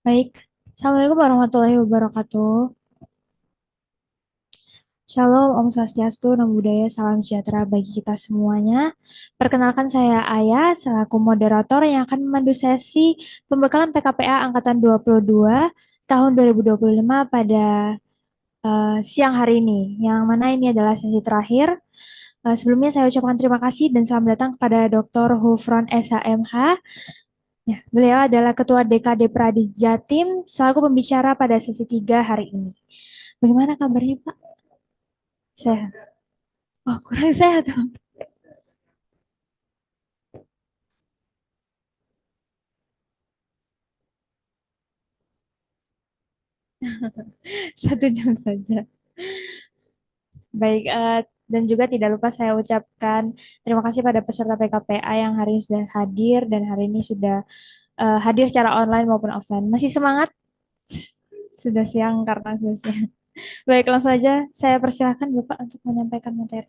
Baik, Assalamualaikum warahmatullahi wabarakatuh. Shalom, Om Swastiastu, Namo Buddhaya, salam sejahtera bagi kita semuanya. Perkenalkan saya Ayah, selaku moderator yang akan memandu sesi pembekalan PKPA Angkatan 22 tahun 2025 pada siang hari ini, yang mana ini adalah sesi terakhir. Sebelumnya saya ucapkan terima kasih dan selamat datang kepada Dr. Hufron SHMH. Ya, beliau adalah Ketua DKD Pradi Jatim selaku pembicara pada sesi 3 hari ini. Bagaimana kabarnya, Pak? Sehat. Oh, kurang sehat. Satu jam saja. Baik, dan juga tidak lupa saya ucapkan terima kasih pada peserta PKPA yang hari ini sudah hadir dan hari ini sudah hadir secara online maupun offline. Masih semangat? Sudah siang karena sudah siang. Baik, langsung saja saya persilahkan Bapak untuk menyampaikan materi.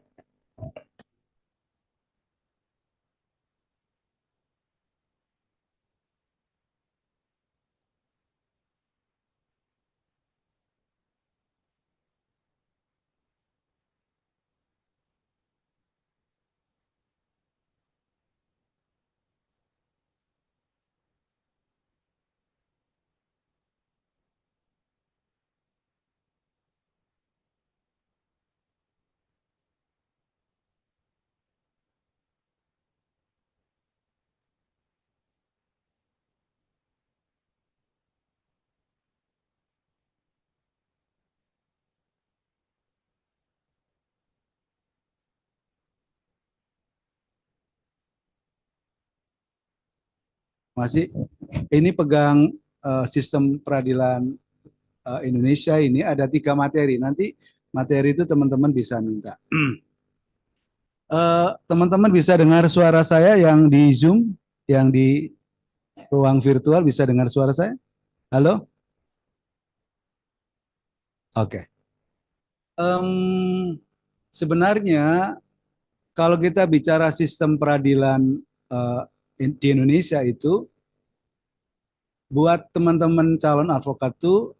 Masih ini pegang sistem peradilan Indonesia ini ada 3 materi. Nanti materi itu teman-teman bisa minta. Teman-teman bisa dengar suara saya yang di Zoom, yang di ruang virtual bisa dengar suara saya? Halo? Oke. Em, Sebenarnya kalau kita bicara sistem peradilan eh, di Indonesia itu, buat teman-teman calon advokat itu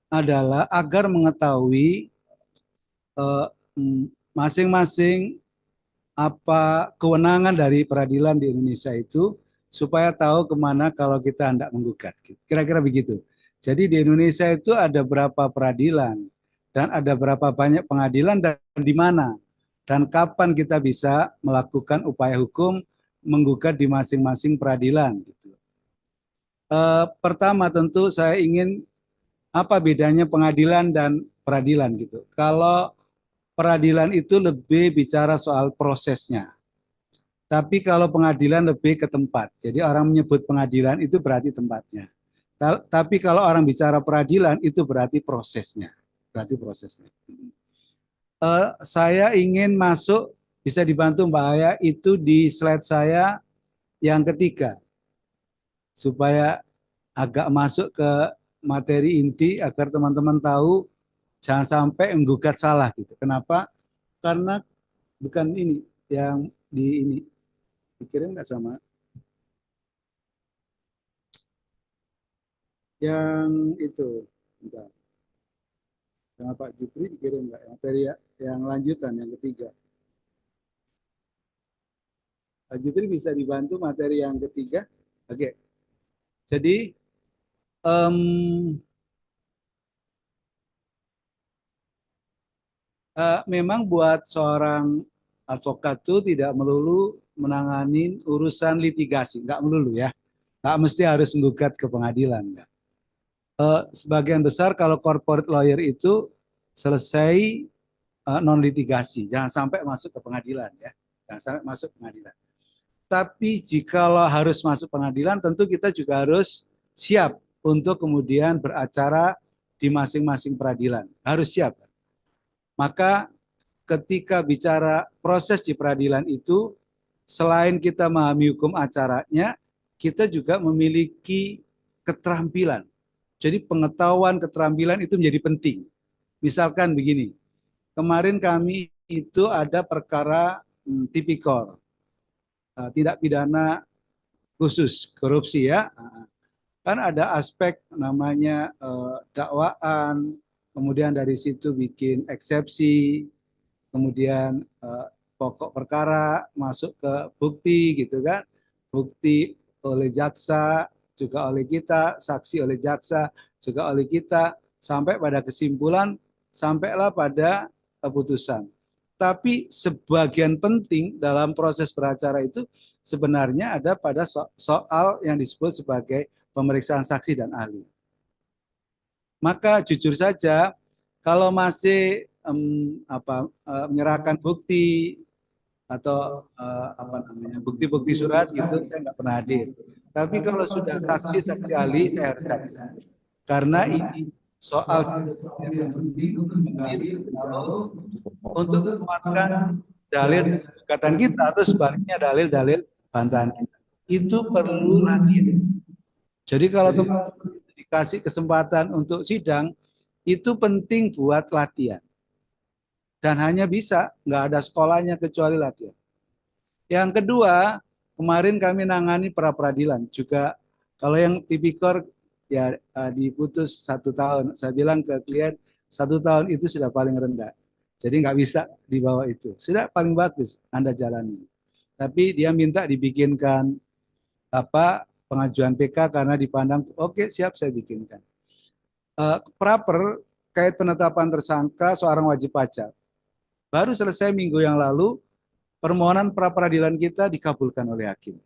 adalah agar mengetahui eh, masing-masing apa kewenangan dari peradilan di Indonesia itu supaya tahu kemana kalau kita hendak menggugat. Kira-kira begitu. Jadi di Indonesia itu ada berapa peradilan dan ada berapa banyak pengadilan dan di mana dan kapan kita bisa melakukan upaya hukum menggugat di masing-masing peradilan. Gitu. Pertama tentu saya ingin apa bedanya pengadilan dan peradilan gitu. Kalau peradilan itu lebih bicara soal prosesnya. Tapi kalau pengadilan lebih ke tempat. Jadi orang menyebut pengadilan itu berarti tempatnya. Tapi kalau orang bicara peradilan itu berarti prosesnya. Berarti prosesnya. Saya ingin masuk, bisa dibantu Mbak Aya, itu di slide saya yang ketiga. Supaya agak masuk ke materi inti agar teman-teman tahu jangan sampai menggugat salah gitu. Kenapa? Karena bukan ini yang di ini. Dikirim nggak sama yang itu. Bentar. Sama Pak Jupri dikirim nggak materi yang lanjutan yang ketiga. Pak Jupri bisa dibantu materi yang ketiga. Oke, jadi em, memang buat seorang advokat itu tidak melulu menangani urusan litigasi, nggak melulu ya, nggak mesti harus menggugat ke pengadilan. Nggak. Sebagian besar kalau corporate lawyer itu selesai non litigasi, jangan sampai masuk ke pengadilan ya, jangan sampai masuk pengadilan. Tapi jikalau harus masuk pengadilan, tentu kita juga harus siap untuk kemudian beracara di masing-masing peradilan. Harus siap. Maka ketika bicara proses di peradilan itu, selain kita memahami hukum acaranya, kita juga memiliki keterampilan. Jadi pengetahuan keterampilan itu menjadi penting. Misalkan begini, kemarin kami itu ada perkara tipikor, tindak pidana khusus korupsi ya. Kan ada aspek namanya dakwaan, kemudian dari situ bikin eksepsi, kemudian pokok perkara masuk ke bukti gitu kan, bukti oleh jaksa juga oleh kita, saksi oleh jaksa juga oleh kita, sampai pada kesimpulan, sampailah pada keputusan. Tapi sebagian penting dalam proses beracara itu sebenarnya ada pada soal yang disebut sebagai pemeriksaan saksi dan ahli. Maka jujur saja, kalau masih menyerahkan bukti atau apa namanya bukti-bukti surat gitu, saya nggak pernah hadir. Tapi kalau sudah saksi-saksi ahli, saya harus hadir. Karena ini soal yang penting untuk hadir untuk menguatkan dalil gugatan kita atau sebaliknya dalil-dalil bantahan kita. Itu perlu latihan. Jadi kalau teman-teman dikasih kesempatan untuk sidang, itu penting buat latihan. Dan hanya bisa, nggak ada sekolahnya kecuali latihan. Yang kedua, kemarin kami nangani pra peradilan. Juga kalau yang tipikor ya diputus 1 tahun. Saya bilang ke klien, 1 tahun itu sudah paling rendah. Jadi nggak bisa di bawah itu. Sudah paling bagus Anda jalani. Tapi dia minta dibikinkan apa pengajuan PK karena dipandang oke, siap saya bikinkan. Praper kait penetapan tersangka seorang wajib pajak. Baru selesai minggu yang lalu, permohonan pra peradilan kita dikabulkan oleh hakim.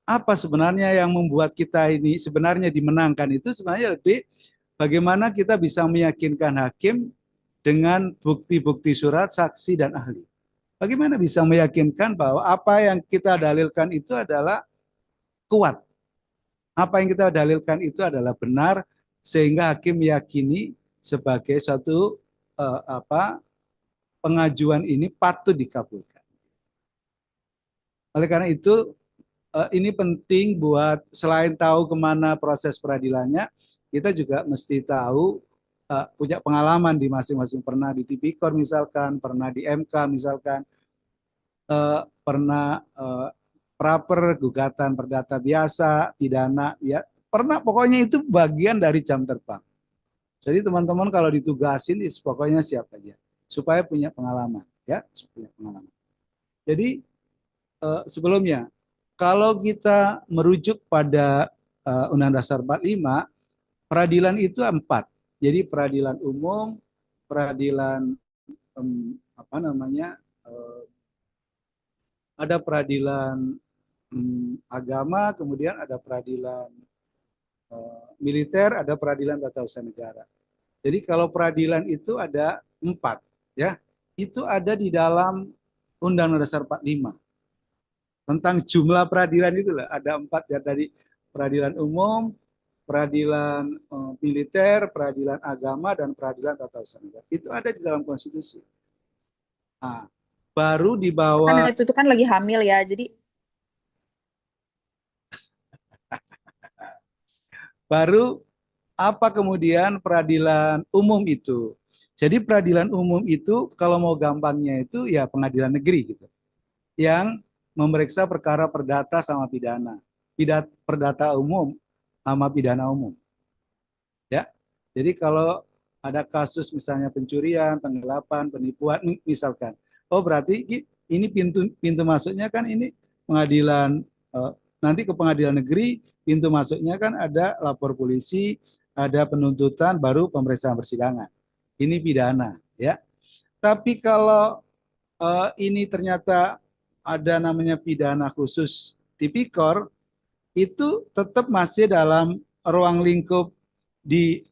Apa sebenarnya yang membuat kita ini sebenarnya dimenangkan itu sebenarnya lebih bagaimana kita bisa meyakinkan hakim dengan bukti-bukti surat, saksi, dan ahli. Bagaimana bisa meyakinkan bahwa apa yang kita dalilkan itu adalah kuat. Apa yang kita dalilkan itu adalah benar sehingga hakim meyakini sebagai suatu pengajuan ini patut dikabulkan. Oleh karena itu ini penting buat selain tahu kemana proses peradilannya, kita juga mesti tahu punya pengalaman di masing-masing, pernah di Tipikor misalkan, pernah di MK misalkan, pernah praper, gugatan perdata biasa, pidana, ya pernah, pokoknya itu bagian dari jam terbang. Jadi teman-teman kalau ditugasin, pokoknya siap aja supaya punya pengalaman, ya, punya pengalaman. Jadi sebelumnya, kalau kita merujuk pada Undang-Undang Dasar 45, peradilan itu 4. Jadi peradilan umum, peradilan apa namanya, ada peradilan agama, kemudian ada peradilan militer, ada peradilan tata usaha negara. Jadi kalau peradilan itu ada 4, ya, itu ada di dalam Undang-Undang Dasar 45. Tentang jumlah peradilan itulah ada 4 ya tadi, peradilan umum, peradilan militer, peradilan agama, dan peradilan tata usaha negara. Itu ada di dalam konstitusi. Nah, baru di Kan bawah itu tuh kan lagi hamil ya, jadi baru apa kemudian peradilan umum itu. Jadi peradilan umum itu kalau mau gampangnya itu ya pengadilan negeri gitu. Yang memeriksa perkara perdata sama pidana. Perdata umum sama pidana umum. Ya. Jadi kalau ada kasus misalnya pencurian, penggelapan, penipuan misalkan. Oh berarti ini pintu pintu masuknya kan ini pengadilan nanti ke pengadilan negeri, pintu masuknya kan ada lapor polisi, ada penuntutan, baru pemeriksaan persidangan. Ini pidana, ya. Tapi kalau ini ternyata ada namanya pidana khusus tipikor, itu tetap masih dalam ruang lingkup di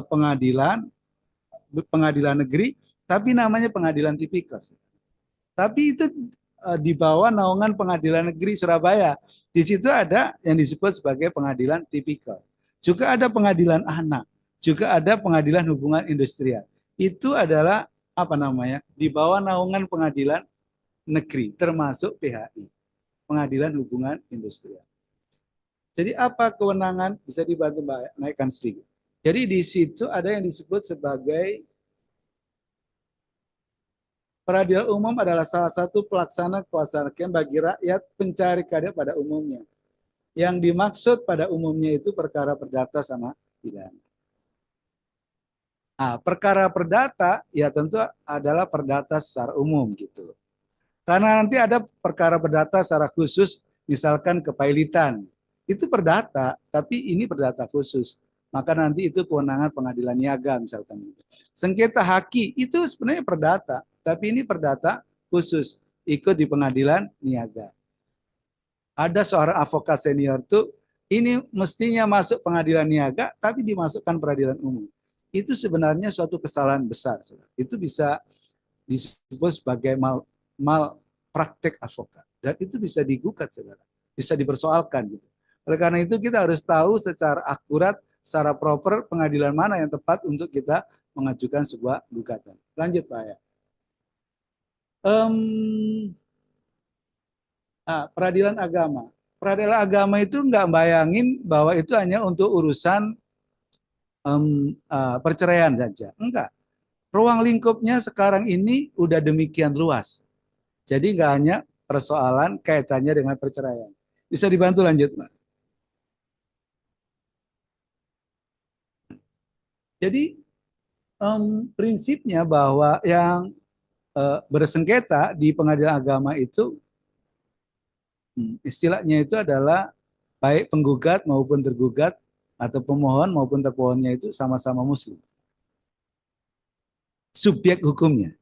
pengadilan negeri, tapi namanya pengadilan tipikor. Tapi itu di bawah naungan pengadilan negeri Surabaya. Di situ ada yang disebut sebagai pengadilan tipikor. Juga ada pengadilan anak, juga ada pengadilan hubungan industrial. Itu adalah apa namanya? Di bawah naungan pengadilan negeri, termasuk PHI, pengadilan hubungan industrial. Jadi apa kewenangan, bisa dibantu Mbak naikkan sedikit. Jadi di situ ada yang disebut sebagai peradilan umum adalah salah satu pelaksana kuasa hakim bagi rakyat pencari keadilan pada umumnya. Yang dimaksud pada umumnya itu perkara perdata sama pidana. Nah, perkara perdata ya tentu adalah perdata secara umum gitu. Karena nanti ada perkara perdata secara khusus, misalkan kepailitan. Itu perdata, tapi ini perdata khusus. Maka nanti itu kewenangan pengadilan niaga misalkan gitu. Sengketa haki itu sebenarnya perdata, tapi ini perdata khusus ikut di pengadilan niaga. Ada seorang avokat senior tuh ini mestinya masuk pengadilan niaga tapi dimasukkan peradilan umum. Itu sebenarnya suatu kesalahan besar. Itu bisa disebut sebagai mal praktek advokat dan itu bisa digugat, saudara, bisa dipersoalkan gitu. Oleh karena itu kita harus tahu secara akurat, secara proper pengadilan mana yang tepat untuk kita mengajukan sebuah gugatan. Lanjut Pak ya. Peradilan agama. Peradilan agama itu nggak bayangin bahwa itu hanya untuk urusan perceraian saja. Enggak. Ruang lingkupnya sekarang ini udah demikian luas. Jadi nggak hanya persoalan kaitannya dengan perceraian. Bisa dibantu lanjut, Mbak. Jadi prinsipnya bahwa yang bersengketa di pengadilan agama itu istilahnya itu adalah baik penggugat maupun tergugat atau pemohon maupun terpohonnya itu sama-sama muslim. Subjek hukumnya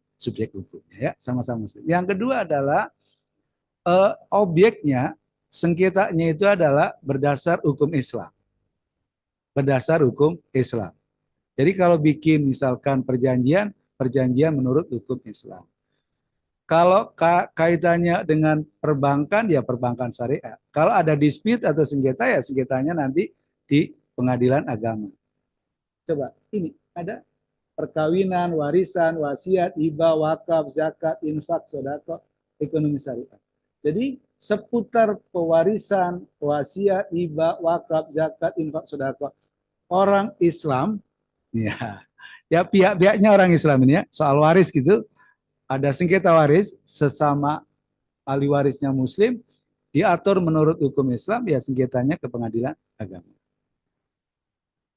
ya sama-sama muslim. Yang kedua adalah objeknya, sengketanya itu adalah berdasar hukum Islam. Berdasar hukum Islam. Jadi kalau bikin misalkan perjanjian, perjanjian menurut hukum Islam. Kalau kaitannya dengan perbankan, ya perbankan syariah. Kalau ada dispute atau sengketa, ya sengketanya nanti di pengadilan agama. Coba, ini ada perkawinan, warisan, wasiat, hibah, wakaf, zakat, infak, sodako, ekonomi syariah. Jadi seputar pewarisan, wasiat, hibah, wakaf, zakat, infak, sodako, orang Islam, ya, ya pihak-pihaknya orang Islam ini ya, soal waris gitu, ada sengketa waris sesama ahli warisnya Muslim, diatur menurut hukum Islam, ya sengketanya ke pengadilan agama.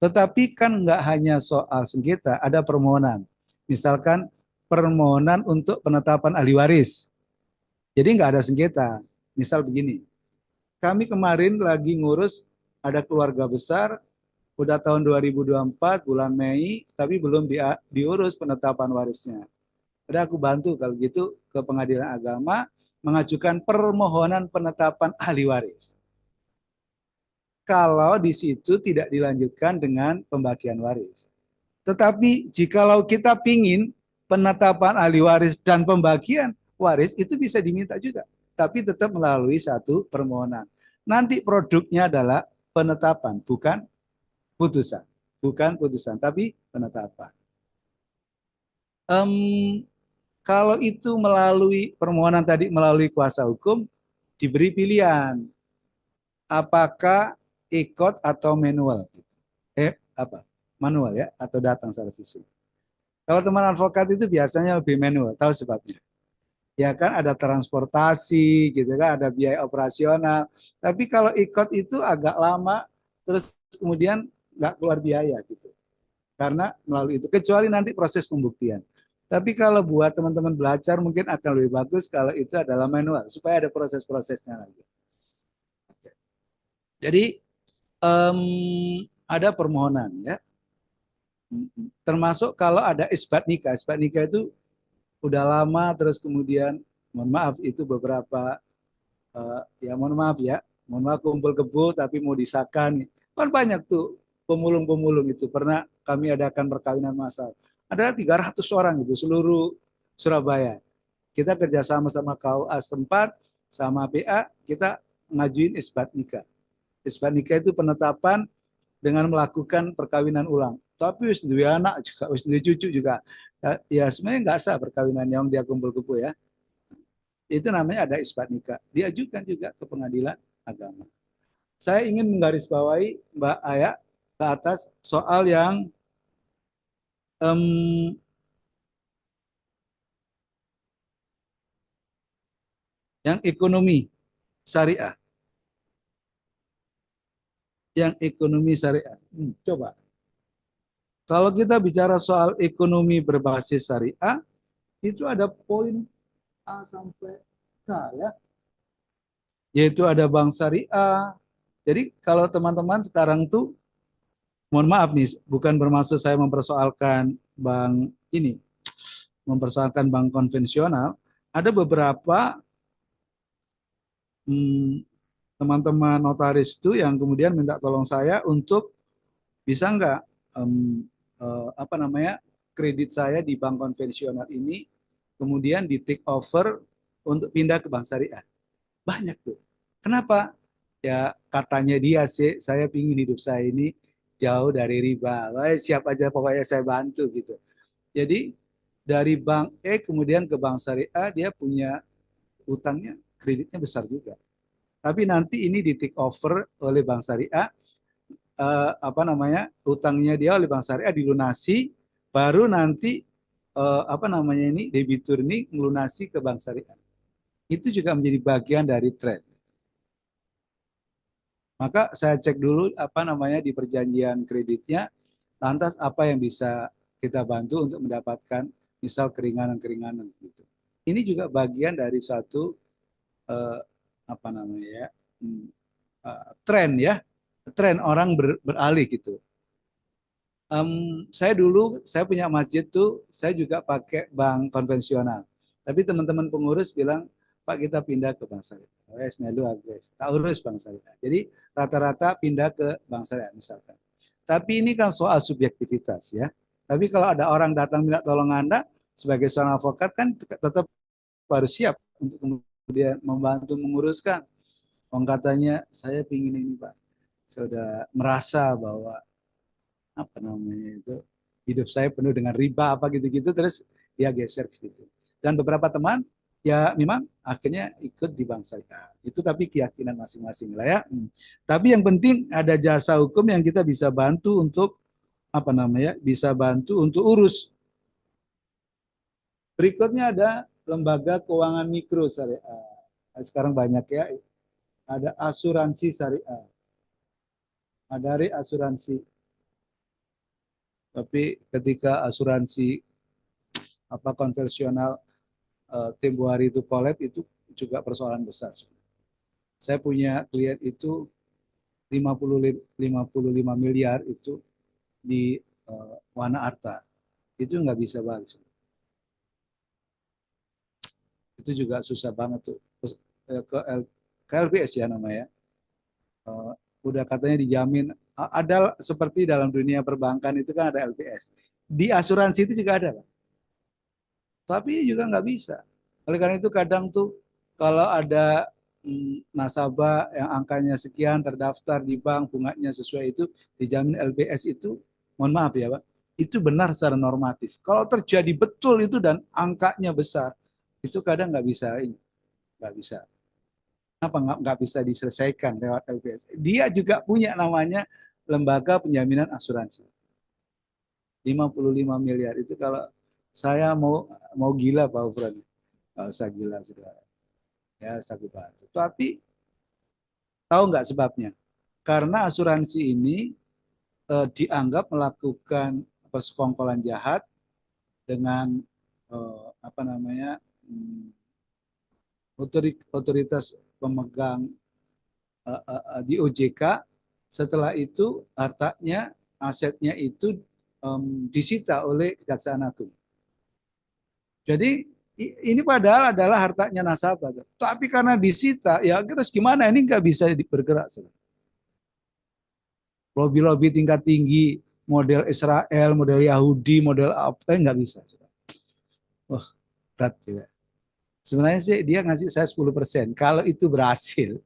Tetapi kan nggak hanya soal sengketa, ada permohonan. Misalkan permohonan untuk penetapan ahli waris. Jadi nggak ada sengketa. Misal begini, kami kemarin lagi ngurus ada keluarga besar, udah tahun 2024 bulan Mei, tapi belum diurus penetapan warisnya. Udah aku bantu kalau gitu ke pengadilan agama mengajukan permohonan penetapan ahli waris. Kalau di situ tidak dilanjutkan dengan pembagian waris. Tetapi jikalau kita pingin penetapan ahli waris dan pembagian waris itu bisa diminta juga. Tapi tetap melalui satu permohonan. Nanti produknya adalah penetapan, bukan putusan. Bukan putusan, tapi penetapan. Kalau itu melalui permohonan tadi, melalui kuasa hukum, diberi pilihan. Apakah ikut atau manual? Apa? Manual ya, atau datang secara fisik. Kalau teman advokat itu biasanya lebih manual, tahu sebabnya. Ya kan ada transportasi gitu kan, ada biaya operasional. Tapi kalau ikut itu agak lama, terus kemudian nggak keluar biaya gitu. Karena melalui itu, kecuali nanti proses pembuktian. Tapi kalau buat teman-teman belajar mungkin akan lebih bagus kalau itu adalah manual, supaya ada proses-prosesnya lagi. Jadi ada permohonan ya. Termasuk kalau ada isbat nikah. Isbat nikah itu udah lama terus kemudian mohon maaf itu beberapa ya mohon maaf ya, mohon maaf kumpul kebo tapi mau disahkan kan banyak tuh pemulung-pemulung itu pernah kami adakan perkawinan massal ada 300 orang itu seluruh Surabaya kita kerjasama sama KUA setempat sama PA kita ngajuin isbat nikah itu penetapan dengan melakukan perkawinan ulang tapi wis duwe anak juga wis duwe cucu juga ya sebenarnya nggak sah perkawinan yang dia kumpul kebo ya itu namanya ada isbat nikah. Diajukan juga ke pengadilan agama. Saya ingin menggarisbawahi Mbak Aya ke atas soal um, yang ekonomi syariah. yang ekonomi syariah. Coba. Kalau kita bicara soal ekonomi berbasis syariah, itu ada poin A sampai K ya, yaitu ada bank syariah. Jadi kalau teman-teman sekarang tuh, mohon maaf nih, bukan bermaksud saya mempersoalkan bank ini, mempersoalkan bank konvensional. Ada beberapa hmm, teman-teman notaris itu yang kemudian minta tolong saya untuk bisa nggak em, apa namanya kredit saya di bank konvensional ini kemudian di take over untuk pindah ke bank syariah. Banyak tuh. Kenapa? Ya katanya dia sih, saya pingin hidup saya ini jauh dari riba. Wah, siap aja pokoknya saya bantu gitu. Jadi dari bank E kemudian ke bank syariah dia punya utangnya kreditnya besar juga. Tapi nanti ini di take over oleh bank syariah, apa namanya utangnya dia oleh bank syariah dilunasi, baru nanti apa namanya ini debitur ini melunasi ke bank syariah. Itu juga menjadi bagian dari trade. Maka saya cek dulu apa namanya di perjanjian kreditnya, lantas apa yang bisa kita bantu untuk mendapatkan misal keringanan-keringanan gitu. Ini juga bagian dari suatu eh, apa namanya ya tren ya, tren orang beralih gitu. Saya dulu saya punya masjid tuh saya juga pakai bank konvensional. Tapi teman-teman pengurus bilang, Pak kita pindah ke bank syariah. Wes melu agres, tak urus bank syariah. Jadi rata-rata pindah ke bank syariah misalkan. Tapi ini kan soal subjektivitas ya. Tapi kalau ada orang datang minta tolong Anda sebagai seorang advokat kan tetap harus siap untuk kemudian membantu menguruskan. Orang katanya saya pingin ini Pak. Saya sudah merasa bahwa apa namanya itu hidup saya penuh dengan riba apa gitu-gitu terus dia geser ke situ. Dan beberapa teman ya memang akhirnya ikut di bank syariah. Itu tapi keyakinan masing-masing lah ya. Tapi yang penting ada jasa hukum yang kita bisa bantu untuk apa namanya? Bisa bantu untuk urus. Berikutnya ada lembaga keuangan mikro syariah. Nah, sekarang banyak ya. Ada asuransi syariah. Ada reasuransi. Tapi ketika asuransi apa konvensional tempo hari itu collab itu juga persoalan besar. Saya punya klien itu 55 miliar itu di Wana Arta. Itu nggak bisa balik. Itu juga susah banget tuh. Ke, ke LPS ya namanya. Udah katanya dijamin. Ada seperti dalam dunia perbankan itu kan ada LPS. Di asuransi itu juga ada. Tapi juga nggak bisa. Oleh karena itu kadang tuh kalau ada nasabah yang angkanya sekian terdaftar di bank bunganya sesuai itu dijamin LPS itu, mohon maaf ya Pak, itu benar secara normatif. Kalau terjadi betul itu dan angkanya besar, itu kadang nggak bisa ini, nggak bisa. Kenapa nggak bisa diselesaikan lewat LPS? Dia juga punya namanya lembaga penjaminan asuransi. 55 miliar itu kalau saya mau gila Pak Ufran. Nggak usah gila sudah. Ya, sakit batu. Tapi tahu nggak sebabnya? Karena asuransi ini dianggap melakukan persekongkolan jahat dengan apa namanya otoritas pemegang di OJK. Setelah itu hartanya, asetnya itu disita oleh Kejaksaan Agung. Jadi ini padahal adalah hartanya nasabah. Tapi karena disita, ya terus gimana? Ini nggak bisa bergerak. Lobby-lobby tingkat tinggi, model Israel, model Yahudi, model apa, nggak bisa. Wah, berat juga. Sebenarnya sih dia ngasih saya 10%. Kalau itu berhasil,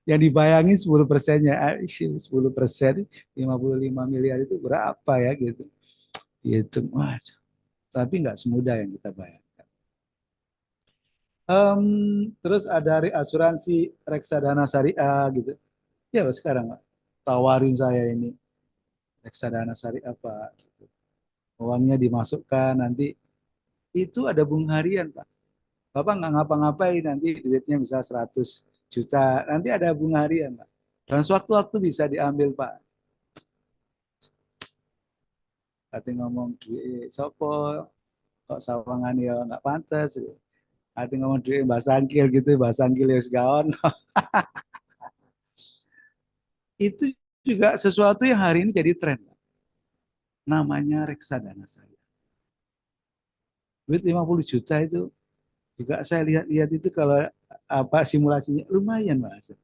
yang dibayangin 10%-nya, 10%, 55 miliar itu berapa ya gitu. Gitu. Wah, tapi nggak semudah yang kita bayangkan. Terus ada asuransi reksadana syariah gitu. Ya sekarang Pak, tawarin saya ini reksadana syariah Pak. Gitu. Uangnya dimasukkan nanti itu ada bunga harian Pak. Bapak nggak ngapa-ngapain nanti duitnya bisa 100 juta. Nanti ada bunga harian Pak. Dan sewaktu-waktu bisa diambil Pak. Ati ngomong duit sopo kok sawangan ya nggak pantas. Ati ngomong duit Mbak Sangkil gitu, Mbak Sangkil ya segaon. Itu juga sesuatu yang hari ini jadi tren. Namanya reksadana saya. Duit 50 juta itu juga saya lihat-lihat itu kalau apa simulasinya lumayan Mas.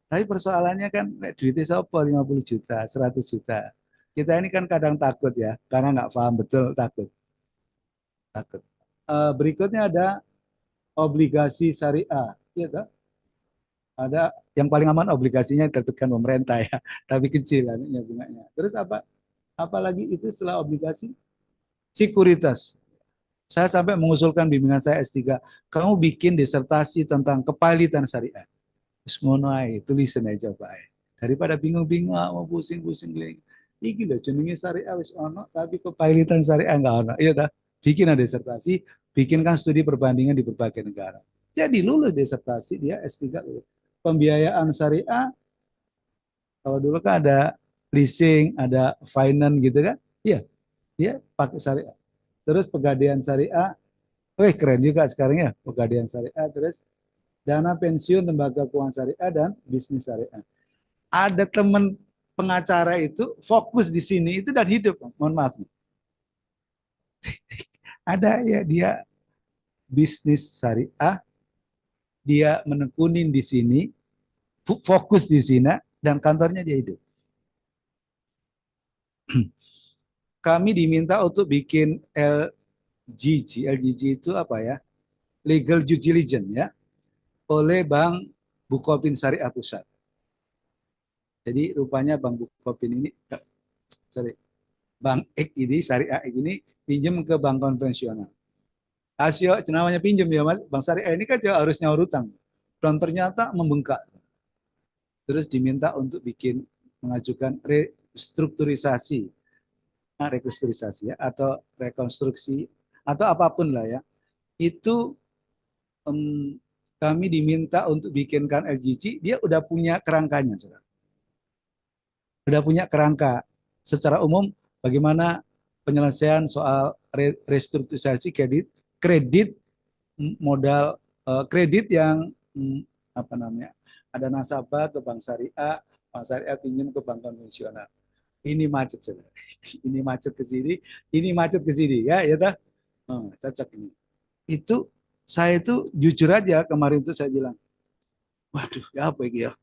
Tapi persoalannya kan duitnya sopo 50 juta, 100 juta. Kita ini kan kadang takut ya, karena nggak paham betul takut. Takut. Berikutnya ada obligasi syariah. Iya toh? Ada yang paling aman obligasinya diterbitkan pemerintah ya, tapi kecil anunya bunganya. Terus apalagi itu setelah obligasi? Sekuritas. Saya sampai mengusulkan bimbingan saya S3, kamu bikin disertasi tentang kepilitan syariah. Terus ngono ae, tulisan aja Pak. Daripada bingung-bingung mau pusing-pusing gini. Iki lho jenenge syariah wis ono tapi kepilitan syariah enggak ono. Iya ta? Bikin disertasi, bikinkan studi perbandingan di berbagai negara. Jadi lulus disertasi dia S3 lulus. Pembiayaan syariah kalau dulu kan ada leasing, ada finance gitu kan? Iya, dia pakai syariah. Terus pegadaian syariah, wih keren juga sekarang ya, pegadaian syariah, terus dana pensiun lembaga keuangan syariah dan bisnis syariah. Ada teman pengacara itu fokus di sini itu dan hidup, mohon maaf. Ada ya dia bisnis syariah, dia menekunin di sini, fokus di sini dan kantornya dia hidup. Kami diminta untuk bikin LGG. LGG itu apa ya? Legal Due Diligence ya, oleh Bank Bukopin Syariah Pusat. Jadi rupanya Bank Bukopin ini, sorry, Bank X ini, Syariah X ini pinjam ke bank konvensional. Asio namanya pinjam ya Mas, Bank Syariah ini kan juga harus nyaur utang. Dan ternyata membengkak. Terus diminta untuk mengajukan restrukturisasi, restrukturisasi ya, atau rekonstruksi atau apapun lah ya. Itu kami diminta untuk bikinkan LGC, dia udah punya kerangkanya, saudara. Udah punya kerangka secara umum bagaimana penyelesaian soal restrukturisasi kredit modal, kredit yang apa namanya, ada nasabah ke bank syariah pinjam ke bank konvensional. Ini macet, saudara. Ini macet ke sini, ini macet ke sini, ya, ya tak? Cocok ini. Itu saya itu jujur aja kemarin itu saya bilang, waduh, ya apa ini ya?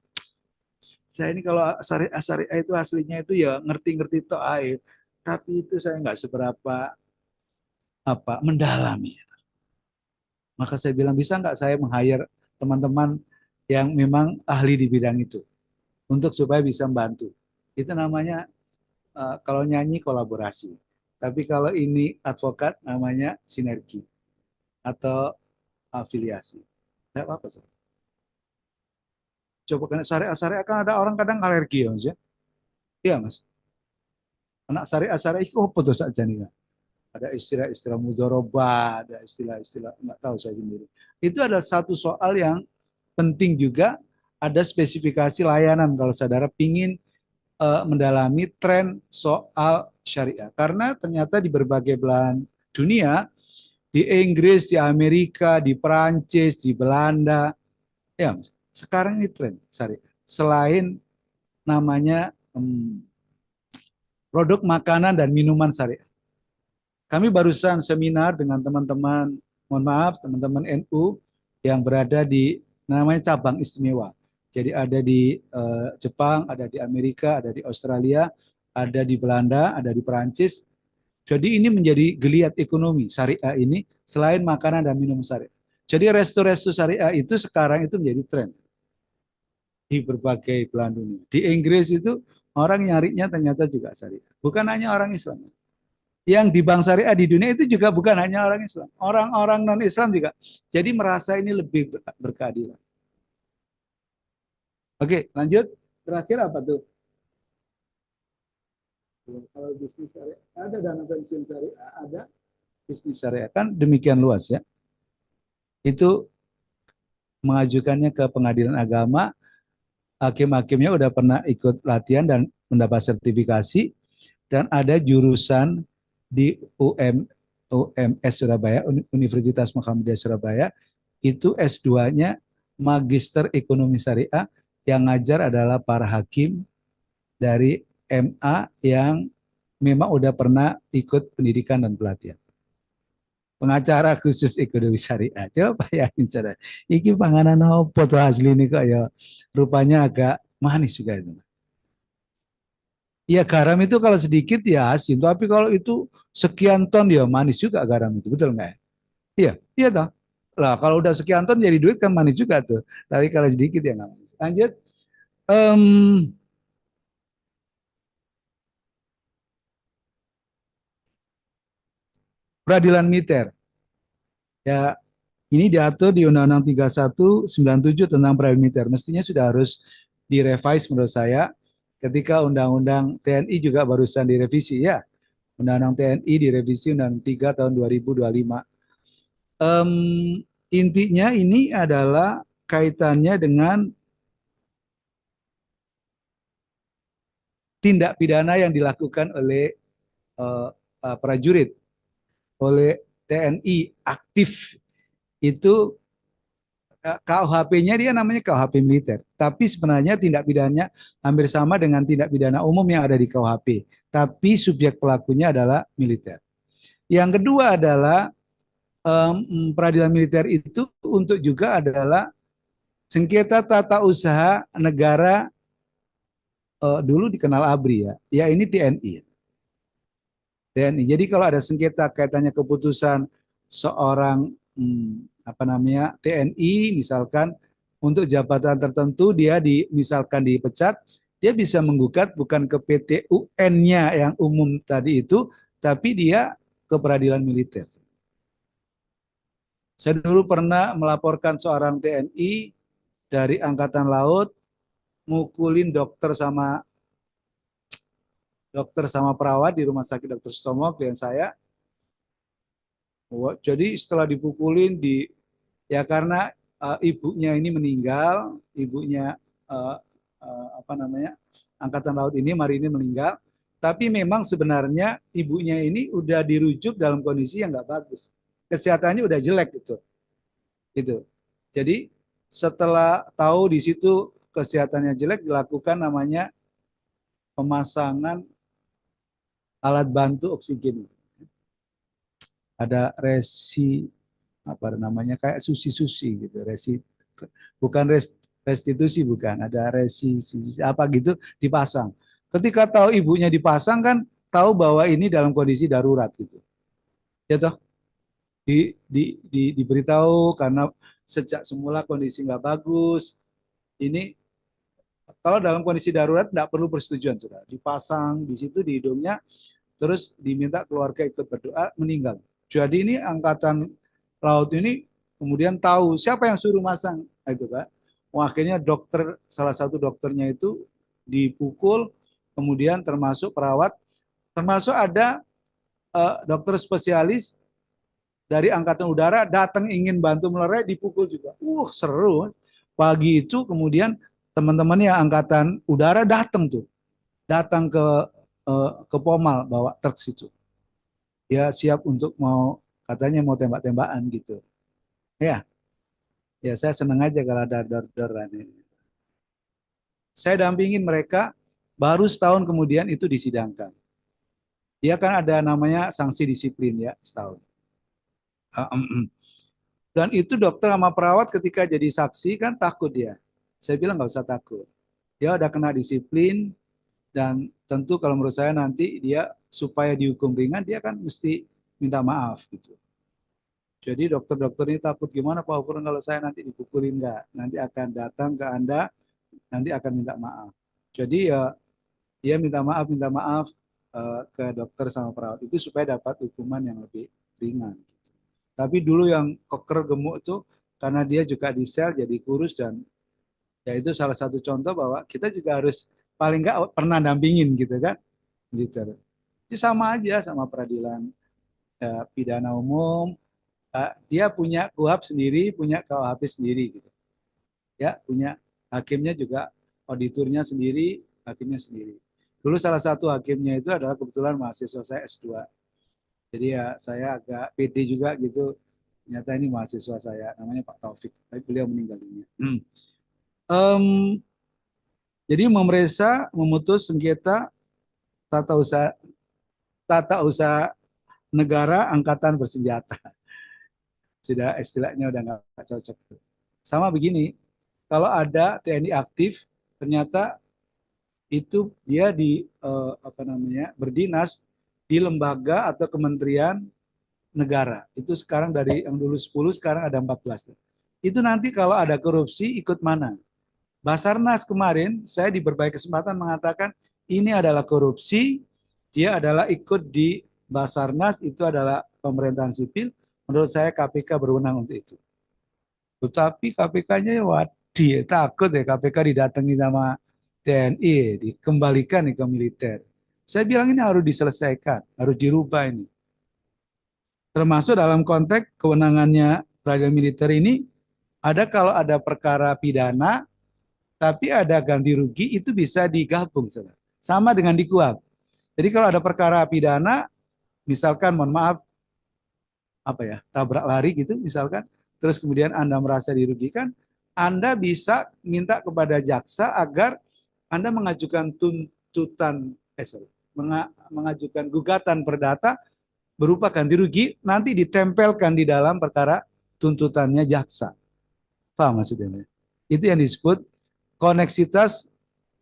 Saya ini kalau syariah itu aslinya itu ya ngerti-ngerti toh air, tapi itu saya nggak seberapa apa mendalami. Maka saya bilang bisa nggak saya meng-hire teman-teman yang memang ahli di bidang itu untuk supaya bisa membantu. Itu namanya kalau nyanyi kolaborasi. Tapi kalau ini advokat namanya sinergi atau afiliasi. Tidak apa-apa. Coba kena syariah kan ada orang kadang alergi ya Mas ya. Iya Mas. Anak syariah itu apa tuh saja nih? Ada istilah-istilah mudharabah, ada istilah-istilah nggak tahu saya sendiri. Itu adalah satu soal yang penting juga, ada spesifikasi layanan kalau saudara pingin mendalami tren soal syariah. Karena ternyata di berbagai belahan dunia, di Inggris, di Amerika, di Perancis, di Belanda, ya sekarang ini tren syariah. Selain namanya produk makanan dan minuman syariah. Kami barusan seminar dengan teman-teman, mohon maaf, teman-teman NU yang berada di namanya cabang istimewa. Jadi ada di Jepang, ada di Amerika, ada di Australia, ada di Belanda, ada di Perancis. Jadi ini menjadi geliat ekonomi syariah ini selain makanan dan minum syariah. Jadi resto-resto syariah itu sekarang itu menjadi tren di berbagai belahan dunia. Di Inggris itu orang nyarinya ternyata juga syariah. Bukan hanya orang Islam. Yang di bank syariah di dunia itu juga bukan hanya orang Islam. Orang-orang non-Islam juga. Jadi merasa ini lebih berkeadilan. Oke, lanjut. Terakhir apa tuh? Kalau bisnis syariah, ada dana pensiun syariah, ada bisnis syariah. Kan demikian luas ya. Itu mengajukannya ke pengadilan agama, hakim-hakimnya udah pernah ikut latihan dan mendapat sertifikasi, dan ada jurusan di UMS Surabaya, Universitas Muhammadiyah Surabaya, itu S2-nya Magister Ekonomi Syariah, yang ngajar adalah para hakim dari MA yang memang udah pernah ikut pendidikan dan pelatihan. Pengacara khusus ekonomi syariah. Coba bayangin saudara. Iki panganan apa tuh asli ini kok ya. Rupanya agak manis juga itu. Iya, garam itu kalau sedikit ya asin, tapi kalau itu sekian ton ya manis juga garam itu, betul nggak ya? Iya, iya toh. Lah kalau udah sekian ton jadi duit kan manis juga tuh. Tapi kalau sedikit ya nggak manis. Lanjut. Em, Peradilan militer. Ya, ini diatur di Undang-Undang 3197 tentang peradilan militer. Mestinya sudah harus direvise menurut saya, ketika Undang-Undang TNI juga barusan direvisi ya. Undang-Undang TNI direvisi Undang-Undang 3 tahun 2025. Em, Intinya ini adalah kaitannya dengan tindak pidana yang dilakukan oleh eh, prajurit, oleh TNI aktif. Itu KUHP-nya dia namanya KUHP militer, tapi sebenarnya tindak pidananya hampir sama dengan tindak pidana umum yang ada di KUHP, tapi subjek pelakunya adalah militer. Yang kedua adalah peradilan militer itu untuk juga adalah sengketa tata usaha negara, dulu dikenal ABRI ya, ya ini TNI. TNI. Jadi kalau ada sengketa kaitannya keputusan seorang apa namanya TNI misalkan untuk jabatan tertentu dia misalkan dipecat, dia bisa menggugat bukan ke PT UN-nya yang umum tadi itu, tapi dia ke peradilan militer. Saya dulu pernah melaporkan seorang TNI dari Angkatan Laut mukulin dokter sama perawat di Rumah Sakit Dr. Sutomo klien saya. Jadi setelah dipukulin ya karena ibunya ini meninggal, ibunya uh, apa namanya Angkatan Laut ini Marinir meninggal, tapi memang sebenarnya ibunya ini udah dirujuk dalam kondisi yang nggak bagus, kesehatannya udah jelek gitu. Jadi setelah tahu di situ kesehatannya jelek, dilakukan namanya pemasangan alat bantu oksigen. Ada apa namanya kayak susi-susi gitu, bukan restitusi, bukan, ada apa gitu dipasang. Ketika tahu ibunya dipasang kan tahu bahwa ini dalam kondisi darurat gitu. Ya toh, diberitahu karena sejak semula kondisi nggak bagus. Ini kalau dalam kondisi darurat tidak perlu persetujuan, sudah dipasang di situ di hidungnya, terus diminta keluarga ikut berdoa, meninggal. Jadi ini Angkatan Laut ini kemudian tahu siapa yang suruh masang, nah, itu Pak. Wah, akhirnya salah satu dokternya itu dipukul, kemudian termasuk perawat, termasuk ada dokter spesialis dari Angkatan Udara datang ingin bantu melerai, dipukul juga. Seru. Pagi itu kemudian teman-teman yang Angkatan Udara datang ke Pomal bawa truk situ. Dia siap untuk katanya mau tembak-tembakan gitu. Ya, ya saya senang aja kalau ada dor-doran ini. Saya dampingin mereka, baru setahun kemudian itu disidangkan. Dia kan ada namanya sanksi disiplin ya setahun. Dan itu dokter sama perawat ketika jadi saksi kan takut dia. Saya bilang nggak usah takut. Dia udah kena disiplin, dan tentu kalau menurut saya nanti dia supaya dihukum ringan dia kan mesti minta maaf gitu. Jadi dokter-dokter ini takut, gimana Pak Ofur kalau saya nanti dipukulin, nggak? Nanti akan datang ke Anda, nanti akan minta maaf. Jadi ya dia minta maaf ke dokter sama perawat itu supaya dapat hukuman yang lebih ringan. Tapi dulu yang keker gemuk itu karena dia juga di sel jadi kurus, dan ya itu salah satu contoh bahwa kita juga harus paling nggak pernah dampingin gitu kan. Gitu. Itu sama aja sama peradilan pidana umum. Dia punya KUHP sendiri, punya KUHP sendiri gitu. Ya, punya hakimnya juga auditurnya sendiri, hakimnya sendiri. Dulu salah satu hakimnya itu adalah kebetulan mahasiswa saya S2. Jadi ya saya agak pede juga gitu. Ternyata ini mahasiswa saya, namanya Pak Taufik. Tapi beliau meninggal dunia. Em, jadi memeriksa memutus sengketa tata usaha tata usaha negara angkatan bersenjata. Sudah istilahnya udah nggak cocok. Sama begini, kalau ada TNI aktif, ternyata itu dia di apa namanya berdinas di lembaga atau kementerian negara. Itu sekarang dari yang dulu 10 sekarang ada 14. Itu nanti kalau ada korupsi ikut mana? Basarnas kemarin saya di berbagai kesempatan mengatakan ini adalah korupsi, dia adalah ikut di Basarnas, itu adalah pemerintahan sipil. Menurut saya KPK berwenang untuk itu. Tetapi KPK-nya ya wadi, takut ya KPK didatangi sama TNI, dikembalikan ke militer. Saya bilang ini harus diselesaikan, harus dirubah ini. Termasuk dalam konteks kewenangannya peradilan militer ini, ada kalau ada perkara pidana, tapi ada ganti rugi, itu bisa digabung. Sama dengan di KUHP. Jadi kalau ada perkara pidana, misalkan mohon maaf, apa ya, tabrak lari gitu misalkan, terus kemudian Anda merasa dirugikan, Anda bisa minta kepada jaksa agar Anda mengajukan tuntutan, mengajukan gugatan perdata berupa ganti rugi, nanti ditempelkan di dalam perkara tuntutannya jaksa. Paham maksudnya? Itu yang disebut koneksitas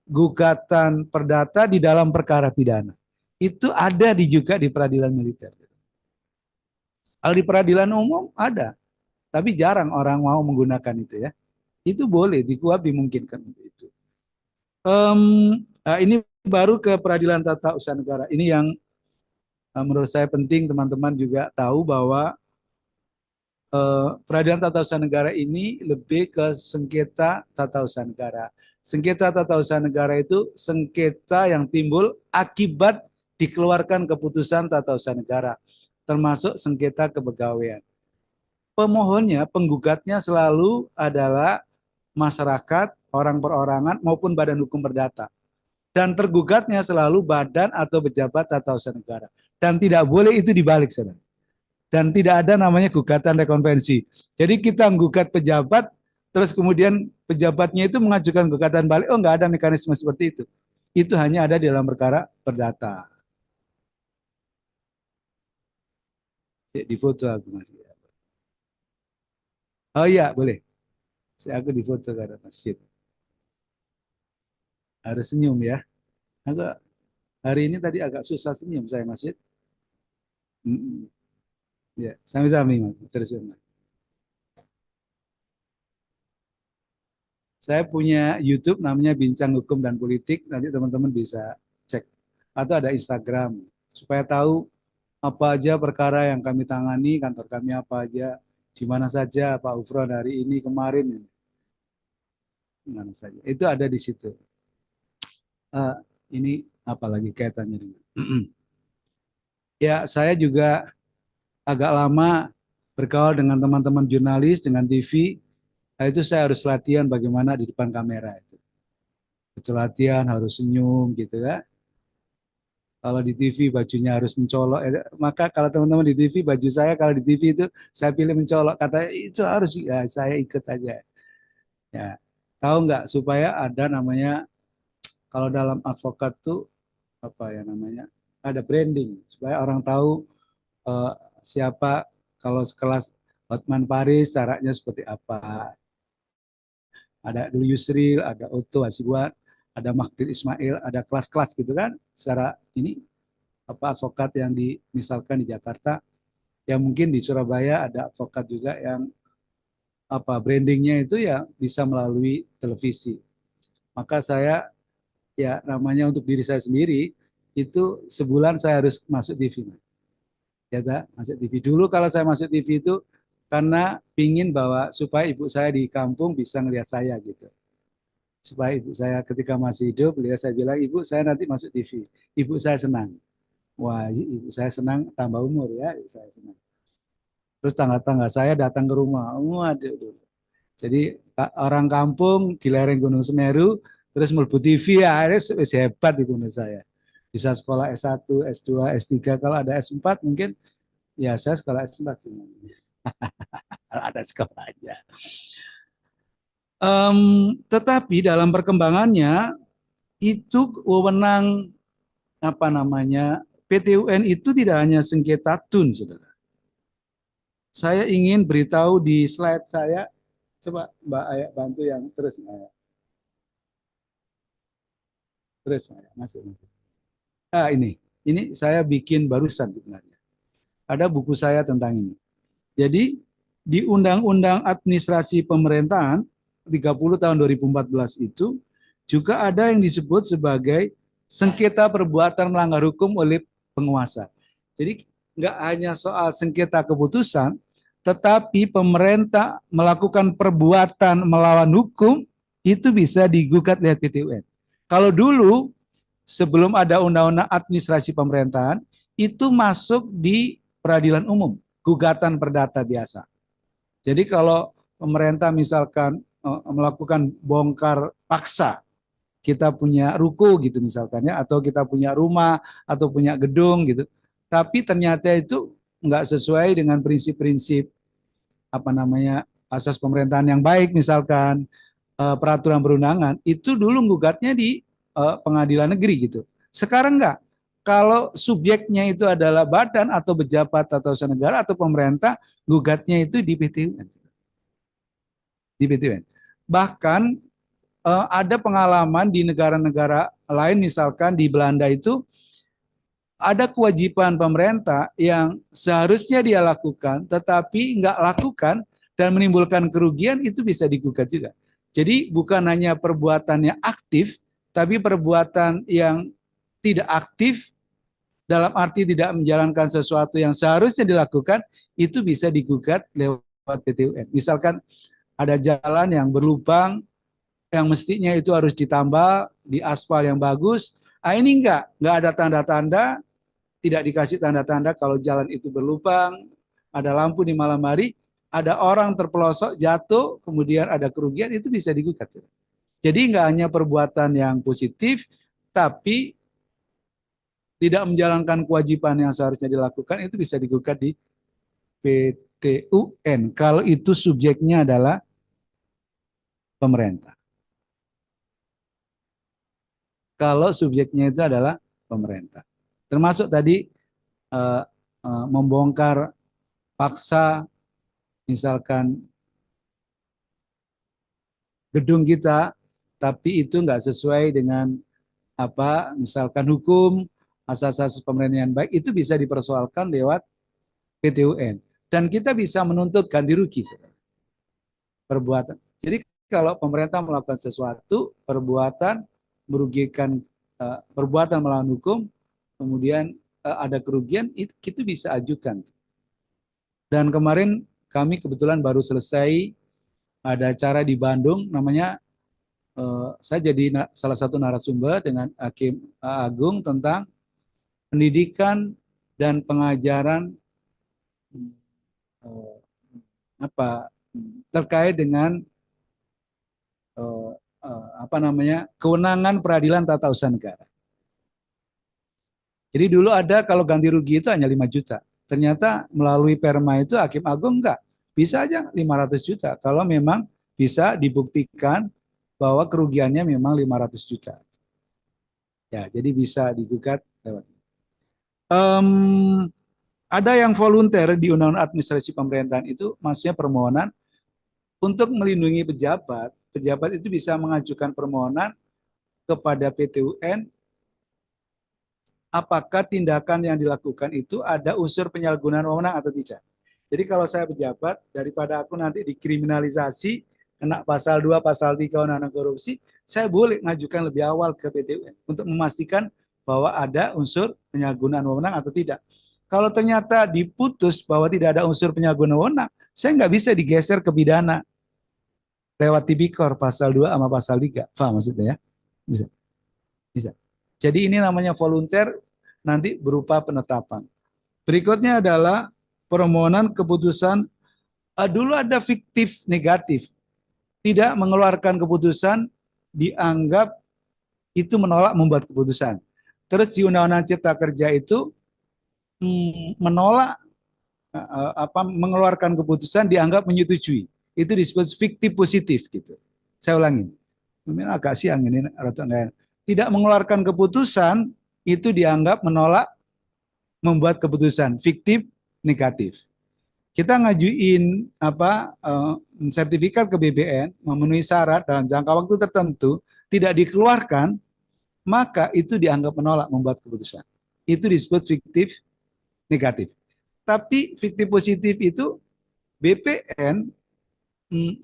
gugatan perdata di dalam perkara pidana. Itu ada juga di peradilan militer. Kalau di peradilan umum ada, tapi jarang orang mau menggunakan itu ya. Itu boleh, di KUHP dimungkinkan untuk itu. Ini baru ke peradilan tata usaha negara. Ini yang menurut saya penting teman-teman juga tahu bahwa peradilan tata usaha negara ini lebih ke sengketa tata usaha negara. Sengketa tata usaha negara itu sengketa yang timbul akibat dikeluarkan keputusan tata usaha negara, termasuk sengketa kepegawaian. Pemohonnya, penggugatnya selalu adalah masyarakat, orang perorangan maupun badan hukum perdata. Dan tergugatnya selalu badan atau pejabat tata usaha negara. Dan tidak boleh itu dibalik, saudara. Dan tidak ada namanya gugatan rekonvensi. Jadi kita menggugat pejabat, terus kemudian pejabatnya itu mengajukan gugatan balik. Oh, nggak ada mekanisme seperti itu. Itu hanya ada di dalam perkara perdata. Di foto aku masih. Oh iya, boleh. Aku di foto karena masjid. Harus senyum ya. Agak hari ini tadi agak susah senyum saya masjid. Ya, sami-sami Mas. Terus ya, Mas. Saya punya YouTube namanya Bincang Hukum dan Politik. Nanti teman-teman bisa cek. Atau ada Instagram supaya tahu apa aja perkara yang kami tangani, kantor kami apa aja, di mana saja Pak Ufron hari ini, kemarin, di mana saja. Itu ada di situ. Ini apalagi kaitannya dengan. Ya, saya juga agak lama bergaul dengan teman-teman jurnalis, dengan TV. Nah, itu saya harus latihan bagaimana di depan kamera itu. Itu latihan harus senyum gitu ya. Kalau di TV bajunya harus mencolok, maka kalau teman-teman di TV baju saya kalau di TV itu saya pilih mencolok, kata itu harus ya saya ikut aja. Ya, tahu nggak supaya ada namanya kalau dalam advokat tuh apa ya namanya ada branding supaya orang tahu eh, siapa kalau sekelas Hotman Paris caranya seperti apa. Ada dulu Yusril, ada Otto Hasibuan, ada Magdir Ismail, ada kelas-kelas gitu kan. Secara ini apa advokat yang misalkan di Jakarta, yang mungkin di Surabaya ada advokat juga yang apa brandingnya itu ya bisa melalui televisi. Maka saya ya namanya untuk diri saya sendiri itu sebulan saya harus masuk TV. Ya tak? Masuk TV dulu kalau saya masuk TV itu karena pingin bahwa supaya ibu saya di kampung bisa ngelihat saya gitu. Supaya ibu saya ketika masih hidup, saya bilang, ibu saya nanti masuk TV. Ibu saya senang. Wah, ibu saya senang tambah umur ya, ibu saya senang. Terus tangga-tangga saya datang ke rumah. Waduh. Jadi orang kampung di lereng Gunung Semeru terus mlebu TV ya, akhirnya hebat itu menurut saya. Bisa sekolah S1, S2, S3, kalau ada S4 mungkin ya saya sekolah S4 sih. Kalau ada sekolah aja. Tetapi dalam perkembangannya itu wewenang apa namanya PT UN itu tidak hanya sengketa tun, saudara. Saya ingin beritahu di slide saya, coba Mbak Aya bantu yang terus, Mbak. Terus, Mbak. Masuk. Ah, ini saya bikin barusan sebenarnya. Ada buku saya tentang ini. Jadi di Undang-Undang Administrasi Pemerintahan 30 tahun 2014 itu juga ada yang disebut sebagai sengketa perbuatan melanggar hukum oleh penguasa. Jadi nggak hanya soal sengketa keputusan, tetapi pemerintah melakukan perbuatan melawan hukum itu bisa digugat oleh PT UN. Kalau dulu sebelum ada Undang-Undang Administrasi Pemerintahan itu masuk di peradilan umum, gugatan perdata biasa. Jadi kalau pemerintah misalkan melakukan bongkar paksa, kita punya ruko gitu misalkan ya, atau kita punya rumah atau punya gedung gitu, tapi ternyata itu nggak sesuai dengan prinsip-prinsip apa namanya asas pemerintahan yang baik, misalkan peraturan perundangan, itu dulu gugatnya di pengadilan negeri gitu. Sekarang enggak. Kalau subjeknya itu adalah badan atau pejabat atau usaha negara atau pemerintah, gugatnya itu di PT UN. Di PT UN. Bahkan ada pengalaman di negara-negara lain, misalkan di Belanda itu ada kewajiban pemerintah yang seharusnya dia lakukan, tetapi nggak lakukan dan menimbulkan kerugian, itu bisa digugat juga. Jadi bukan hanya perbuatannya aktif, tapi perbuatan yang tidak aktif dalam arti tidak menjalankan sesuatu yang seharusnya dilakukan, itu bisa digugat lewat PT UN. Misalkan ada jalan yang berlubang, yang mestinya itu harus ditambal di aspal yang bagus, ini nggak ada tanda-tanda, tidak dikasih tanda-tanda kalau jalan itu berlubang, ada lampu di malam hari, ada orang terpelosok jatuh, kemudian ada kerugian, itu bisa digugat. Jadi nggak hanya perbuatan yang positif, tapi tidak menjalankan kewajiban yang seharusnya dilakukan, itu bisa digugat di PT UN. Kalau itu subjeknya adalah pemerintah. Kalau subjeknya itu adalah pemerintah. Termasuk tadi membongkar paksa, misalkan gedung kita, tapi itu nggak sesuai dengan apa, misalkan hukum, asas-asas pemerintahan baik, itu bisa dipersoalkan lewat PT UN. Dan kita bisa menuntut ganti rugi perbuatan. Jadi kalau pemerintah melakukan sesuatu, perbuatan merugikan, perbuatan melawan hukum, kemudian ada kerugian, itu bisa ajukan. Dan kemarin kami kebetulan baru selesai ada acara di Bandung, namanya saya jadi salah satu narasumber dengan Hakim Agung tentang pendidikan dan pengajaran apa terkait dengan apa namanya kewenangan peradilan tata usaha negara. Jadi dulu ada kalau ganti rugi itu hanya 5 juta. Ternyata melalui Perma itu Hakim Agung enggak. Bisa aja 500 juta kalau memang bisa dibuktikan bahwa kerugiannya memang 500 juta. Ya, jadi bisa digugat lewat. Ada yang volunteer di Undang-Undang Administrasi Pemerintahan itu, maksudnya permohonan untuk melindungi pejabat. Pejabat itu bisa mengajukan permohonan kepada PT UN apakah tindakan yang dilakukan itu ada unsur penyalahgunaan wewenang atau tidak. Jadi kalau saya pejabat, daripada aku nanti dikriminalisasi, kena pasal 2, pasal 3 undang-undang korupsi, saya boleh ngajukan lebih awal ke PT UN untuk memastikan bahwa ada unsur penyalahgunaan wewenang atau tidak. Kalau ternyata diputus bahwa tidak ada unsur penyalahgunaan wewenang, saya nggak bisa digeser ke pidana lewat tipikor pasal 2 sama pasal 3. Paham maksudnya ya? Bisa. Bisa. Jadi ini namanya volunteer, nanti berupa penetapan. Berikutnya adalah permohonan keputusan. Dulu ada fiktif negatif, tidak mengeluarkan keputusan dianggap itu menolak membuat keputusan. Terus di Undang-Undang Cipta Kerja itu menolak mengeluarkan keputusan dianggap menyetujui. Itu disebut fiktif positif gitu. Saya ulangi. Ini agak siang ini rada enggak enak. Tidak mengeluarkan keputusan itu dianggap menolak membuat keputusan fiktif negatif. Kita ngajuin sertifikat ke BBN memenuhi syarat dalam jangka waktu tertentu tidak dikeluarkan, maka itu dianggap menolak membuat keputusan. Itu disebut fiktif negatif. Tapi fiktif positif itu BPN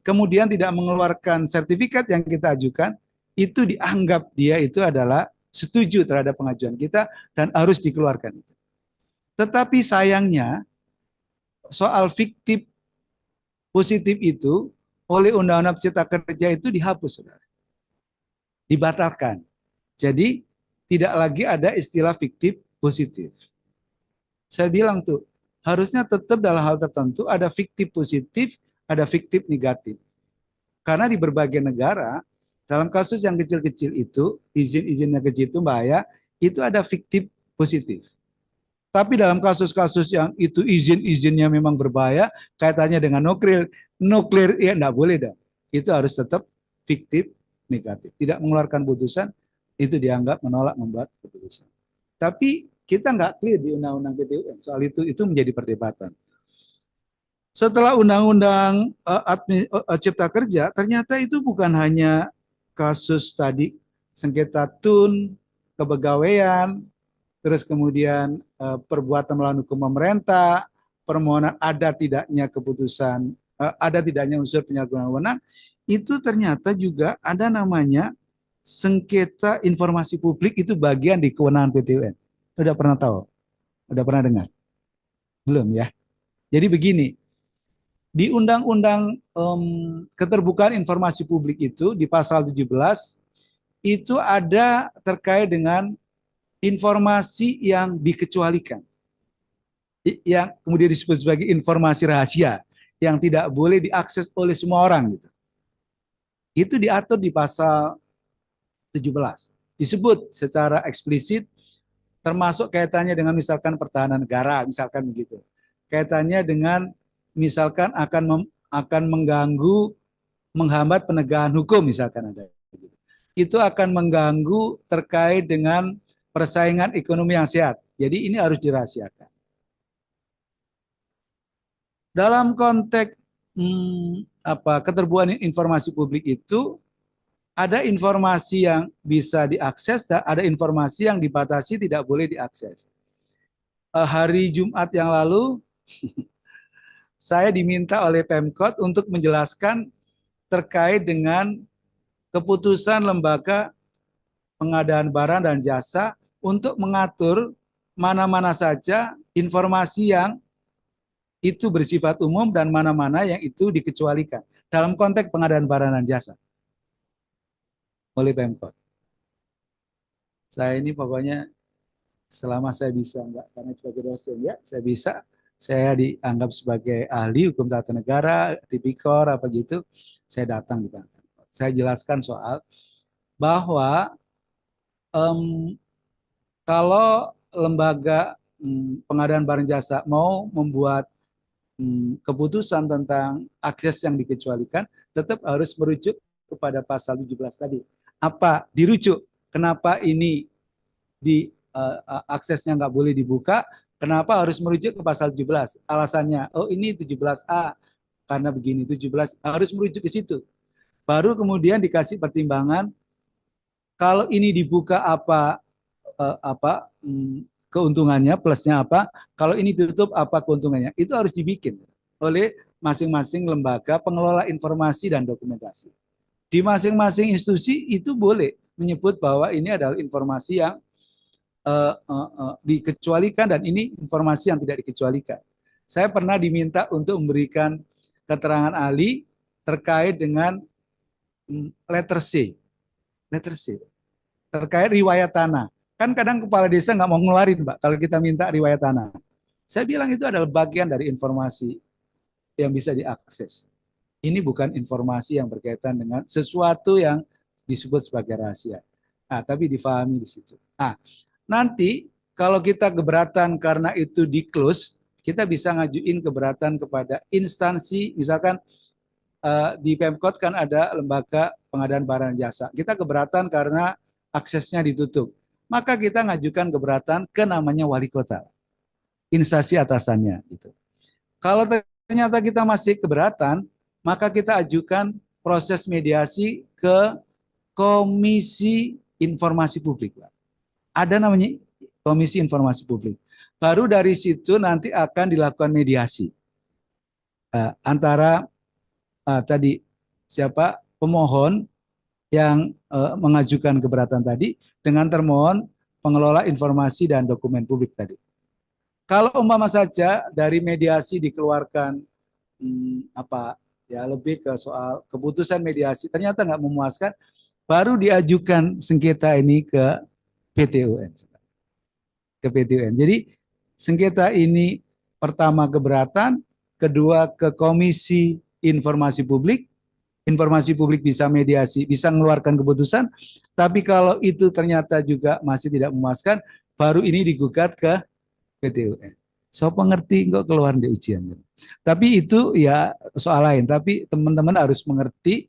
kemudian tidak mengeluarkan sertifikat yang kita ajukan, itu dianggap dia itu adalah setuju terhadap pengajuan kita dan harus dikeluarkan. Tetapi sayangnya soal fiktif positif itu oleh Undang-Undang Cipta Kerja itu dihapus, saudara. Dibatalkan. Jadi tidak lagi ada istilah fiktif positif. Saya bilang tuh, harusnya tetap dalam hal tertentu ada fiktif positif, ada fiktif negatif. Karena di berbagai negara, dalam kasus yang kecil-kecil itu, izin-izinnya kecil itu bahaya, itu ada fiktif positif. Tapi dalam kasus-kasus yang itu izin-izinnya memang berbahaya, kaitannya dengan nuklir ya enggak boleh dah. Itu harus tetap fiktif negatif. Tidak mengeluarkan putusan, itu dianggap menolak membuat keputusan. Tapi kita nggak clear di Undang-Undang PTUN soal itu menjadi perdebatan. Setelah Undang-Undang Cipta Kerja, ternyata itu bukan hanya kasus tadi sengketa tun, kepegawaian, terus kemudian perbuatan melawan hukum pemerintah, permohonan ada tidaknya keputusan, ada tidaknya unsur penyalahgunaan wewenang, itu ternyata juga ada namanya sengketa informasi publik, itu bagian di kewenangan PTUN. Udah pernah tahu? Udah pernah dengar? Belum ya? Jadi begini, di Undang-Undang Keterbukaan Informasi Publik itu di pasal 17 itu ada terkait dengan informasi yang dikecualikan, yang kemudian disebut sebagai informasi rahasia yang tidak boleh diakses oleh semua orang gitu. Itu diatur di pasal 17. Disebut secara eksplisit termasuk kaitannya dengan misalkan pertahanan negara, misalkan begitu. Kaitannya dengan misalkan akan mengganggu, menghambat penegakan hukum misalkan ada. Itu akan mengganggu terkait dengan persaingan ekonomi yang sehat. Jadi ini harus dirahasiakan. Dalam konteks keterbukaan informasi publik itu ada informasi yang bisa diakses, ada informasi yang dibatasi tidak boleh diakses. Hari Jumat yang lalu saya diminta oleh Pemkot untuk menjelaskan terkait dengan keputusan lembaga pengadaan barang dan jasa untuk mengatur mana-mana saja informasi yang itu bersifat umum dan mana-mana yang itu dikecualikan dalam konteks pengadaan barang dan jasa oleh Pemkot. Saya ini pokoknya selama saya bisa, enggak karena sebagai dosen ya, saya bisa, saya dianggap sebagai ahli hukum tata negara, tipikor apa gitu, saya datang di kantor. Saya jelaskan soal bahwa kalau lembaga pengadaan barang jasa mau membuat keputusan tentang akses yang dikecualikan, tetap harus merujuk kepada pasal 17 tadi. Apa dirujuk? Kenapa ini di aksesnya nggak boleh dibuka? Kenapa harus merujuk ke pasal 17? Alasannya, oh ini 17A, karena begini 17 harus merujuk ke situ. Baru kemudian dikasih pertimbangan, kalau ini dibuka keuntungannya, plusnya apa, kalau ini ditutup apa keuntungannya, itu harus dibikin oleh masing-masing lembaga pengelola informasi dan dokumentasi. Di masing-masing institusi itu boleh menyebut bahwa ini adalah informasi yang dikecualikan dan ini informasi yang tidak dikecualikan. Saya pernah diminta untuk memberikan keterangan ahli terkait dengan letter C. Letter C. Terkait riwayat tanah. Kan kadang kepala desa nggak mau ngeluarin, Mbak, kalau kita minta riwayat tanah. Saya bilang itu adalah bagian dari informasi yang bisa diakses. Ini bukan informasi yang berkaitan dengan sesuatu yang disebut sebagai rahasia. Nah, tapi difahami di situ. Nah, nanti kalau kita keberatan karena itu di close, kita bisa ngajuin keberatan kepada instansi, misalkan di Pemkot kan ada lembaga pengadaan barang dan jasa. Kita keberatan karena aksesnya ditutup. Maka kita ngajukan keberatan ke namanya wali kota, instansi atasannya gitu. Kalau ternyata kita masih keberatan, maka kita ajukan proses mediasi ke Komisi Informasi Publik. Ada namanya Komisi Informasi Publik. Baru dari situ nanti akan dilakukan mediasi antara tadi siapa pemohon yang mengajukan keberatan tadi dengan termohon pengelola informasi dan dokumen publik tadi. Kalau umpama saja dari mediasi dikeluarkan apa ya lebih ke soal keputusan mediasi ternyata nggak memuaskan, baru diajukan sengketa ini ke PT UN. Ke PT UN. Jadi sengketa ini pertama keberatan, kedua ke Komisi Informasi Publik bisa mediasi, bisa mengeluarkan keputusan, tapi kalau itu ternyata juga masih tidak memuaskan, baru ini digugat ke PT UN. So pengerti kok keluar di ujian. Tapi itu ya soal lain, tapi teman-teman harus mengerti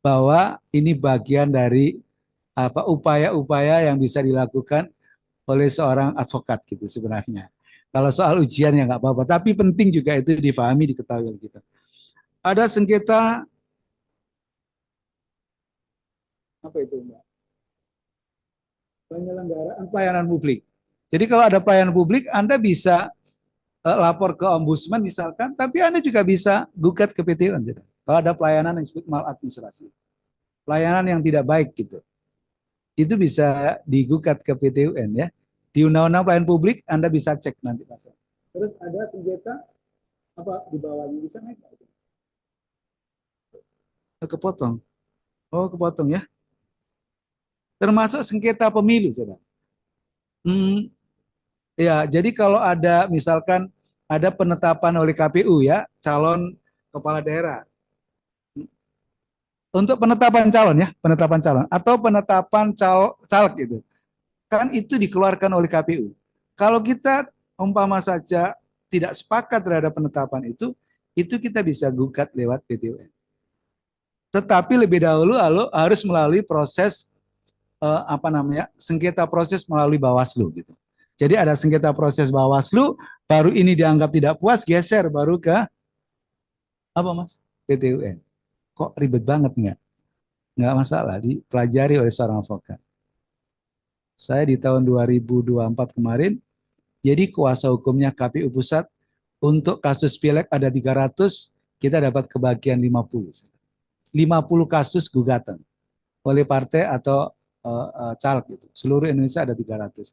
bahwa ini bagian dari apa upaya-upaya yang bisa dilakukan oleh seorang advokat gitu sebenarnya. Kalau soal ujian ya nggak apa-apa, tapi penting juga itu difahami, diketahui oleh kita. Ada sengketa apa itu Mbak? Penyelenggaraan pelayanan publik. Jadi kalau ada pelayanan publik, Anda bisa lapor ke ombudsman misalkan, tapi Anda juga bisa gugat ke PT UN. Kalau ada pelayanan yang disebut maladministrasi, pelayanan yang tidak baik gitu, itu bisa digugat ke PT UN ya. Di Undang-Undang Pelayanan Publik Anda bisa cek nanti pasal. Terus ada sengketa apa di bawahnya bisa naik? Kepotong. Oh, kepotong ya. Termasuk sengketa pemilu, saudara. Ya, jadi kalau ada misalkan ada penetapan oleh KPU ya, calon kepala daerah. Untuk penetapan calon ya, penetapan calon atau penetapan caleg itu. Kan itu dikeluarkan oleh KPU. Kalau kita umpama saja tidak sepakat terhadap penetapan itu kita bisa gugat lewat PT UN. Tetapi lebih dahulu harus melalui proses apa namanya sengketa proses melalui Bawaslu gitu. Jadi ada sengketa proses Bawaslu, baru ini dianggap tidak puas, geser baru ke apa Mas? PT UN. Kok ribet banget nggak? Nggak masalah, dipelajari oleh seorang advokat. Saya di tahun 2024 kemarin, jadi kuasa hukumnya KPU Pusat, untuk kasus pileg ada 300, kita dapat kebagian 50. 50 kasus gugatan oleh partai atau caleg gitu. Seluruh Indonesia ada 300.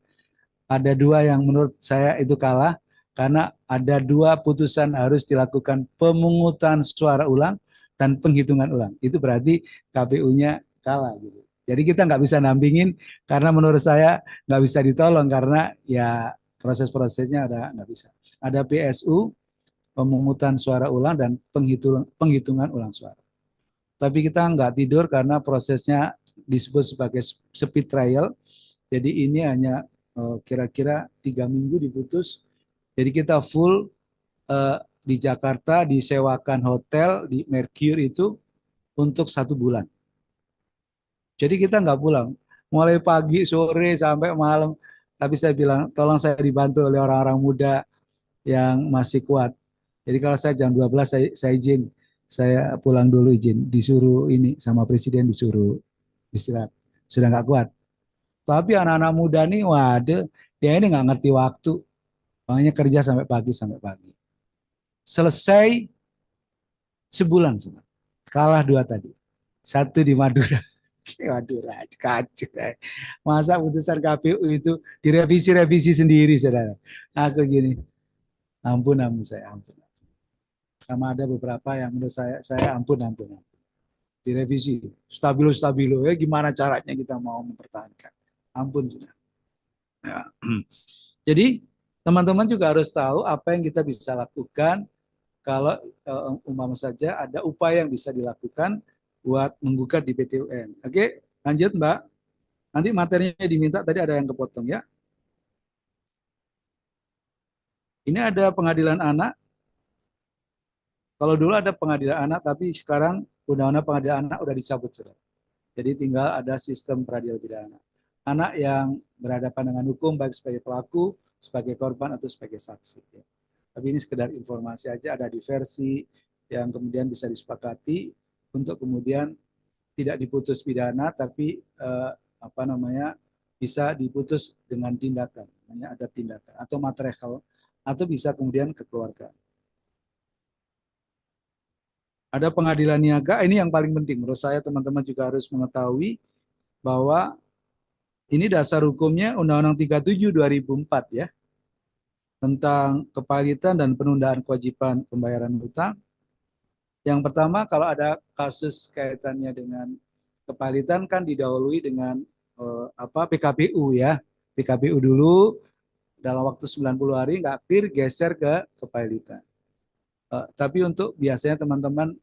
Ada dua yang menurut saya itu kalah, karena ada dua putusan harus dilakukan pemungutan suara ulang dan penghitungan ulang. Itu berarti KPU-nya kalah gitu. Jadi kita nggak bisa nampingin karena menurut saya nggak bisa ditolong karena ya proses-prosesnya ada nggak bisa. Ada PSU, pemungutan suara ulang dan penghitungan ulang suara. Tapi kita nggak tidur karena prosesnya disebut sebagai speed trial. Jadi ini hanya kira-kira 3 minggu diputus. Jadi kita full di Jakarta disewakan hotel di Mercure itu untuk 1 bulan. Jadi kita nggak pulang, mulai pagi, sore sampai malam. Tapi saya bilang, tolong saya dibantu oleh orang-orang muda yang masih kuat. Jadi kalau saya jam 12 saya izin, saya pulang dulu izin, disuruh ini sama presiden disuruh istirahat. Sudah nggak kuat. Tapi anak-anak muda nih, waduh, dia ini nggak ngerti waktu. Makanya kerja sampai pagi, sampai pagi. Selesai sebulan. Kalah 2 tadi. 1 di Madura. Madura, kacau. Masa putusan KPU itu direvisi-revisi sendiri, saudara. Aku gini, ampun, ampun saya, ampun. Sama ada beberapa yang menurut saya ampun, ampun, ampun. Direvisi, stabilo, ya gimana caranya kita mau mempertahankan. Ampun, sudah. Ya. Jadi teman-teman juga harus tahu apa yang kita bisa lakukan kalau umpama saja ada upaya yang bisa dilakukan buat menggugat di PT UN. Oke, lanjut Mbak. Nanti materinya diminta, tadi ada yang kepotong ya. Ini ada pengadilan anak. Kalau dulu ada pengadilan anak, tapi sekarang undang-undang pengadilan anak udah dicabut sudah. Jadi tinggal ada sistem peradilan pidana. Anak yang berhadapan dengan hukum baik sebagai pelaku, sebagai korban atau sebagai saksi. Ya. Tapi ini sekedar informasi aja, ada diversi yang kemudian bisa disepakati untuk kemudian tidak diputus pidana, tapi apa namanya bisa diputus dengan tindakan, namanya ada tindakan atau material, atau bisa kemudian ke keluarga. Ada pengadilan niaga, ini yang paling penting menurut saya, teman-teman juga harus mengetahui bahwa ini dasar hukumnya Undang-Undang 37 2004 ya, tentang kepalitan dan penundaan kewajiban pembayaran hutang. Yang pertama, kalau ada kasus kaitannya dengan kepalitan kan didahului dengan PKPU ya. PKPU dulu dalam waktu 90 hari nggak clear, geser ke kepalitan. Tapi untuk biasanya teman-teman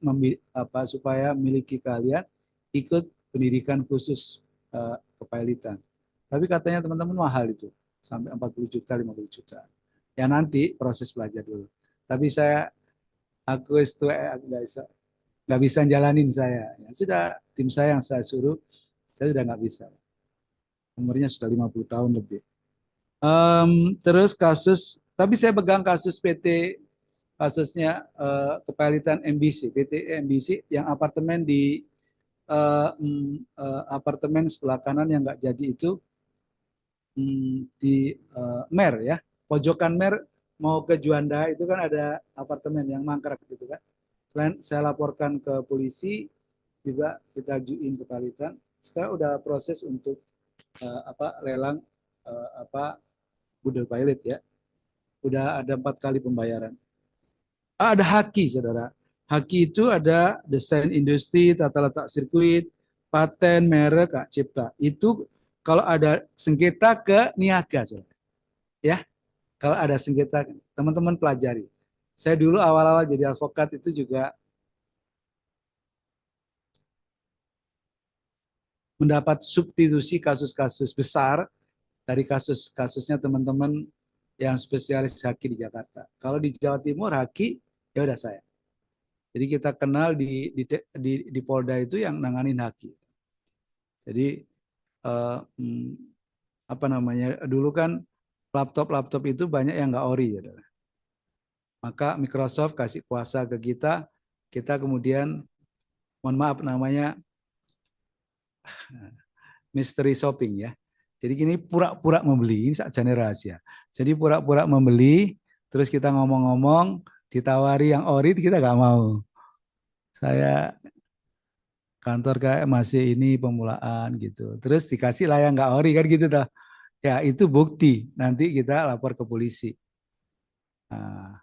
supaya miliki kalian ikut pendidikan khusus kepilitan. Tapi katanya teman-teman mahal itu, sampai 40 juta, 50 juta. Ya nanti proses belajar dulu. Tapi aku itu nggak bisa jalanin saya. Ya, sudah tim saya yang saya suruh, saya sudah nggak bisa. Umurnya sudah 50 tahun lebih. Terus kasus, tapi saya pegang kasus PT, kasusnya kepalitan MBC, PT MBC yang apartemen di apartemen sebelah kanan yang nggak jadi itu, di Mer ya, pojokan Mer mau ke Juanda itu kan ada apartemen yang mangkrak gitu kan. Selain saya laporkan ke polisi, juga kita ajuin ke Palitan. Sekarang udah proses untuk lelang Budel Pilot ya. Udah ada 4 kali pembayaran. Ada haki, saudara. Haki itu ada desain industri, tata letak sirkuit, paten, merek, hak cipta. Itu kalau ada sengketa ke niaga, saudara. Ya, kalau ada sengketa, teman-teman pelajari. Saya dulu awal-awal jadi advokat itu juga mendapat substitusi kasus-kasus besar dari kasus-kasusnya teman-teman yang spesialis haki di Jakarta. Kalau di Jawa Timur haki, ya udah saya. Jadi kita kenal di Polda itu yang nanganin haki. Jadi apa namanya, dulu kan laptop itu banyak yang nggak ori ya. Maka Microsoft kasih kuasa ke kita, kita kemudian mohon maaf namanya mystery shopping ya. Jadi gini, pura-pura membeli, ini sajane rahasia. Jadi pura-pura membeli, terus kita ngomong-ngomong, ditawari yang ori, kita nggak mau. Saya kantor kayak masih ini pemulaan gitu. Terus dikasih lah yang nggak ori kan gitu dah. Ya itu bukti, nanti kita lapor ke polisi. Nah,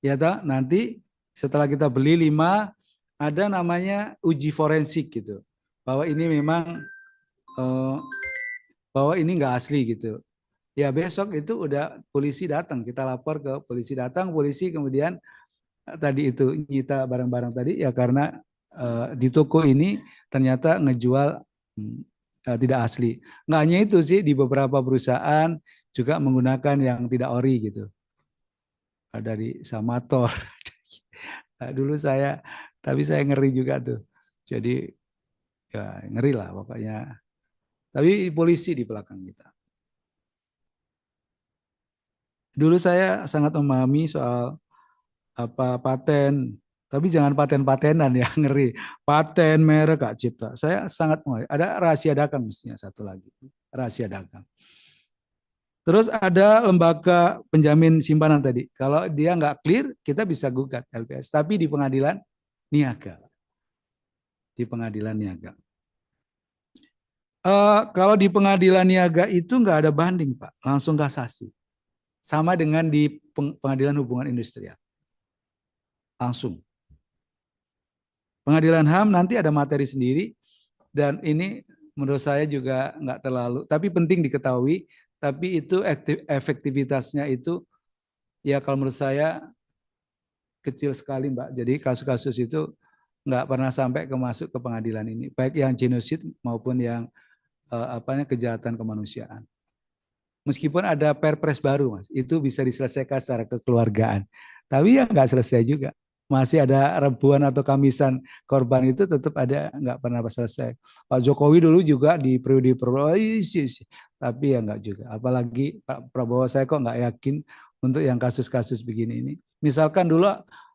ya toh, nanti setelah kita beli 5, ada namanya uji forensik gitu. Bahwa ini memang bahwa ini nggak asli gitu. Ya besok itu udah polisi datang, kita lapor ke polisi, datang polisi kemudian tadi itu nyita barang-barang tadi ya karena di toko ini ternyata ngejual tidak asli. Nggak hanya itu sih, di beberapa perusahaan juga menggunakan yang tidak ori gitu. Dari Samator. Dulu tapi saya ngeri juga tuh. Jadi ya ngeri lah pokoknya. Tapi polisi di belakang kita. Dulu saya sangat memahami soal paten, tapi jangan paten-patenan ya, ngeri. Paten, merek, hak cipta. Saya sangat mengerti. Ada rahasia dagang mestinya satu lagi. Rahasia dagang. Terus ada lembaga penjamin simpanan tadi. Kalau dia nggak clear, kita bisa gugat LPS. Tapi di pengadilan niaga. Di pengadilan niaga. Kalau di pengadilan niaga itu nggak ada banding, Pak. Langsung kasasi. Sama dengan di pengadilan hubungan industrial. Langsung. Pengadilan HAM nanti ada materi sendiri, dan ini menurut saya juga nggak terlalu, tapi penting diketahui, tapi itu efektivitasnya itu ya kalau menurut saya kecil sekali Mbak. Jadi kasus-kasus itu nggak pernah sampai masuk ke pengadilan ini, baik yang genosid maupun yang kejahatan kemanusiaan. Meskipun ada perpres baru, Mas, itu bisa diselesaikan secara kekeluargaan. Tapi ya nggak selesai juga. Masih ada ribuan atau kamisan korban itu tetap ada, nggak pernah selesai. Pak Jokowi dulu juga di periode Prabowo, tapi ya nggak juga. Apalagi Pak Prabowo, saya kok nggak yakin untuk yang kasus-kasus begini ini. Misalkan dulu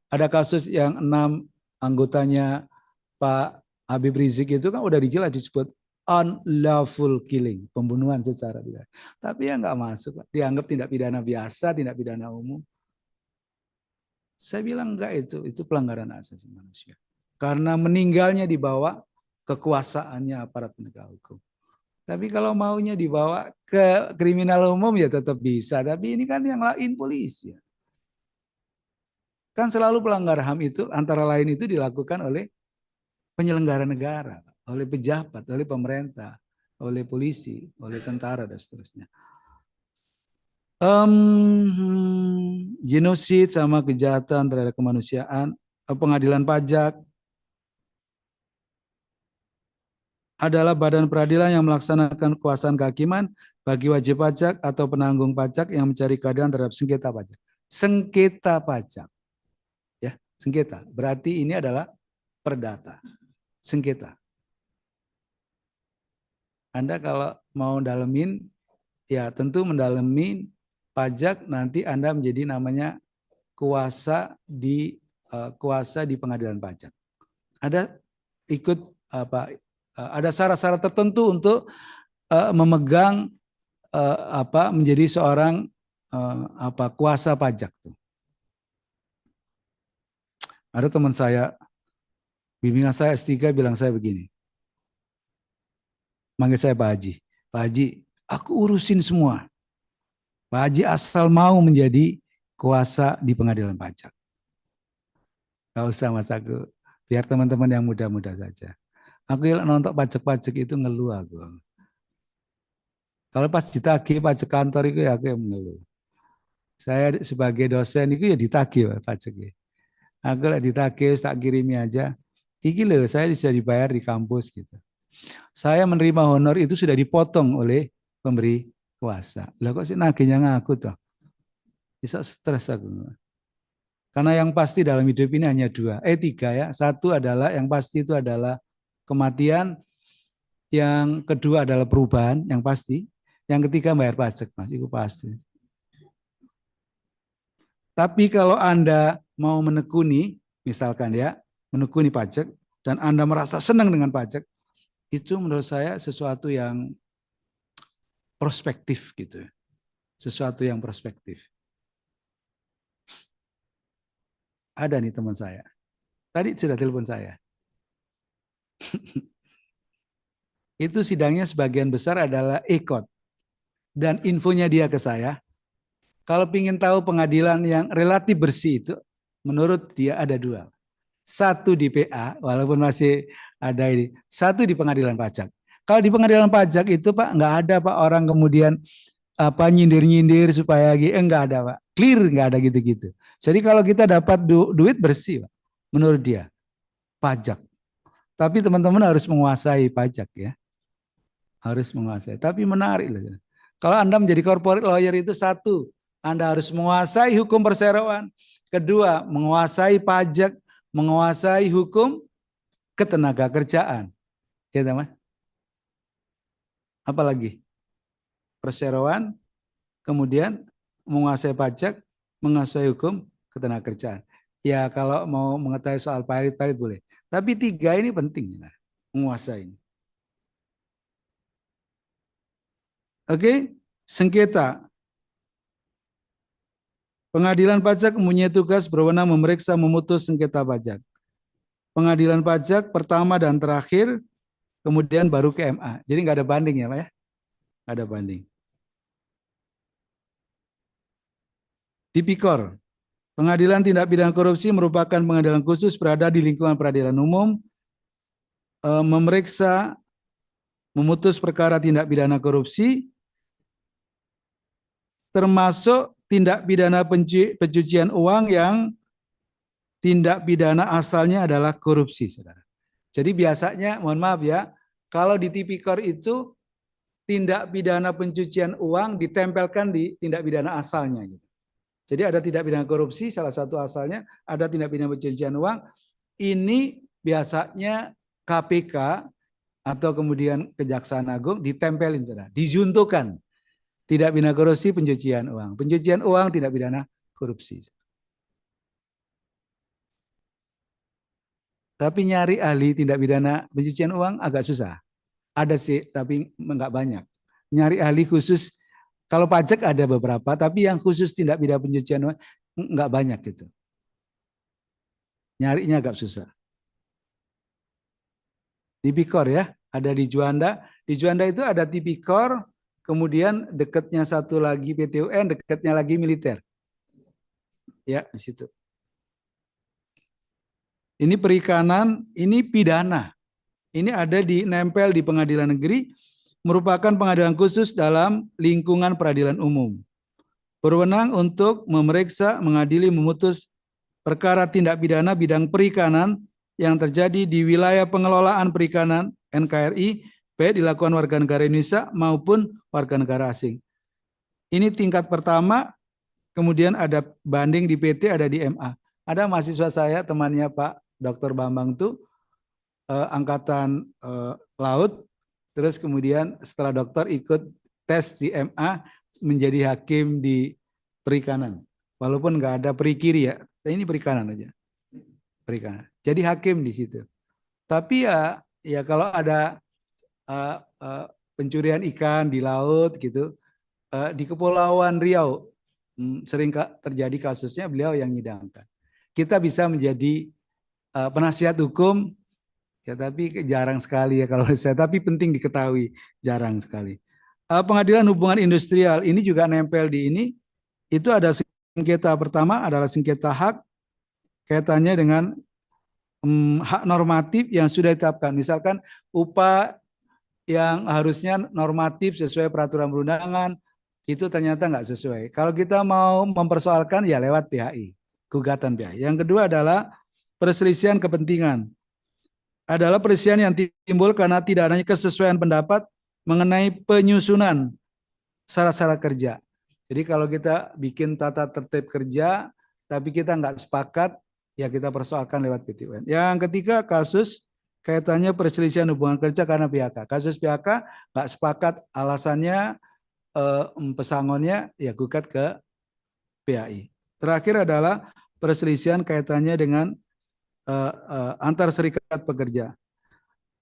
ada kasus yang 6 anggotanya Pak Habib Rizik itu kan udah dijelas disebut unlawful killing, pembunuhan secara tidak. Tapi ya nggak masuk, dianggap tindak pidana biasa, tindak pidana umum. Saya bilang enggak, itu pelanggaran asasi manusia. Karena meninggalnya dibawa kekuasaannya aparat penegak hukum. Tapi kalau maunya dibawa ke kriminal umum ya tetap bisa. Tapi ini kan yang lain polisi. Kan selalu pelanggar HAM itu antara lain itu dilakukan oleh penyelenggara negara, oleh pejabat, oleh pemerintah, oleh polisi, oleh tentara dan seterusnya. Genosid sama kejahatan terhadap kemanusiaan, pengadilan pajak adalah badan peradilan yang melaksanakan kekuasaan kehakiman bagi wajib pajak atau penanggung pajak yang mencari keadilan terhadap sengketa pajak. Sengketa pajak, ya, sengketa. Berarti ini adalah perdata, sengketa. Anda kalau mau dalemin, ya tentu mendalemin pajak, nanti Anda menjadi namanya kuasa di pengadilan pajak. Ada ikut ada syarat-syarat tertentu untuk memegang menjadi seorang kuasa pajak. Ada teman saya, bimbingan saya S3 bilang saya begini, manggil saya Pak Haji. Pak Haji, aku urusin semua. Pak Haji asal mau menjadi kuasa di pengadilan pajak. Gak usah Mas aku, biar teman-teman yang muda-muda saja. Aku nonton pajak-pajak itu ngeluh aku. Kalau pas ditagih pajak kantor itu ya aku yang mengeluh. Saya sebagai dosen itu ya ditagih pajaknya. Aku lah ditagih, tak kirimi aja. Iki loh, saya sudah dibayar di kampus gitu. Saya menerima honor itu sudah dipotong oleh pemberi kuasa. Lah kok sih nagihnya ngaku toh? Bisa stres aku. Karena yang pasti dalam hidup ini hanya tiga ya. Satu adalah yang pasti itu adalah kematian, yang kedua adalah perubahan, yang pasti. Yang ketiga bayar pajak, Mas, itu pasti. Tapi kalau Anda mau menekuni, misalkan ya, menekuni pajak, dan Anda merasa senang dengan pajak, itu menurut saya sesuatu yang prospektif gitu. Sesuatu yang prospektif. Ada nih teman saya. Tadi sudah telepon saya. Itu sidangnya sebagian besar adalah ekot. Dan infonya dia ke saya, kalau ingin tahu pengadilan yang relatif bersih itu, menurut dia ada 2. Satu di PA, walaupun masih ada ini. Satu di pengadilan pajak. Kalau di pengadilan pajak itu Pak, nggak ada Pak orang kemudian nyindir-nyindir supaya enggak ada Pak. Clear, nggak ada gitu-gitu. Jadi kalau kita dapat duit bersih Pak, menurut dia, pajak. Tapi teman-teman harus menguasai pajak ya. Harus menguasai. Tapi menarik loh. Kalau Anda menjadi corporate lawyer itu satu, Anda harus menguasai hukum perseroan. Kedua, menguasai pajak, menguasai hukum ketenaga kerjaan. Ya teman. Apalagi? Perseroan, kemudian menguasai pajak, menguasai hukum ketenaga kerjaan. Ya kalau mau mengetahui soal parit-parit boleh. Tapi 3 ini penting. Menguasai. Oke, sengketa. Pengadilan pajak mempunyai tugas berwenang memeriksa memutus sengketa pajak. Pengadilan pajak pertama dan terakhir, kemudian baru ke MA. Jadi nggak ada banding ya Pak ya? Nggak ada banding. Tipikor. Pengadilan tindak pidana korupsi merupakan pengadilan khusus berada di lingkungan peradilan umum, memeriksa, memutus perkara tindak pidana korupsi, termasuk tindak pidana pencucian uang yang tindak pidana asalnya adalah korupsi, saudara. Jadi biasanya, mohon maaf ya, kalau di tipikor itu tindak pidana pencucian uang ditempelkan di tindak pidana asalnya. Gitu. Jadi ada tindak pidana korupsi, salah satu asalnya, ada tindak pidana pencucian uang. Ini biasanya KPK atau kemudian Kejaksaan Agung ditempelin, saudara, dijuntukan. Tindak pidana korupsi, pencucian uang. Pencucian uang, tindak pidana korupsi. Tapi nyari ahli tindak pidana pencucian uang agak susah. Ada sih, tapi enggak banyak. Nyari ahli khusus, kalau pajak ada beberapa, tapi yang khusus tindak pidana pencucian uang enggak banyak gitu. Nyarinya agak susah. Tipikor ya, ada di Juanda. Di Juanda itu ada tipikor, kemudian dekatnya satu lagi PT UN, dekatnya lagi militer. Ya, di situ. Ini perikanan, ini pidana. Ini ada di nempel di pengadilan negeri, merupakan pengadilan khusus dalam lingkungan peradilan umum. Berwenang untuk memeriksa, mengadili, memutus perkara tindak pidana bidang perikanan yang terjadi di wilayah pengelolaan perikanan NKRI, baik dilakukan warga negara Indonesia maupun warga negara asing. Ini tingkat pertama, kemudian ada banding di PT, ada di MA. Ada mahasiswa saya, temannya Pak Dr. Bambang tuh, angkatan laut, terus kemudian setelah dokter ikut tes di MA menjadi hakim di perikanan. Walaupun nggak ada perikiri ya, ini perikanan aja. Perikanan. Jadi hakim di situ. Tapi ya kalau ada pencurian ikan di laut gitu, di Kepulauan Riau sering terjadi kasusnya, beliau yang nyidangkan. Kita bisa menjadi penasihat hukum. Ya, tapi jarang sekali ya kalau saya. Tapi penting diketahui, jarang sekali. Pengadilan hubungan industrial ini juga nempel di ini. Itu ada sengketa pertama adalah sengketa hak, kaitannya dengan hak normatif yang sudah ditetapkan. Misalkan upah yang harusnya normatif sesuai peraturan perundangan, itu ternyata nggak sesuai. Kalau kita mau mempersoalkan ya lewat PHI, gugatan PHI. Yang kedua adalah perselisihan kepentingan. Adalah perselisihan yang timbul karena tidak adanya kesesuaian pendapat mengenai penyusunan syarat-syarat kerja. Jadi kalau kita bikin tata tertib kerja, tapi kita nggak sepakat, ya kita persoalkan lewat PT UN. Yang ketiga, kasus kaitannya perselisihan hubungan kerja karena PHK. Kasus PHK nggak sepakat, alasannya pesangonnya ya gugat ke PHI. Terakhir adalah perselisihan kaitannya dengan antar serikat pekerja.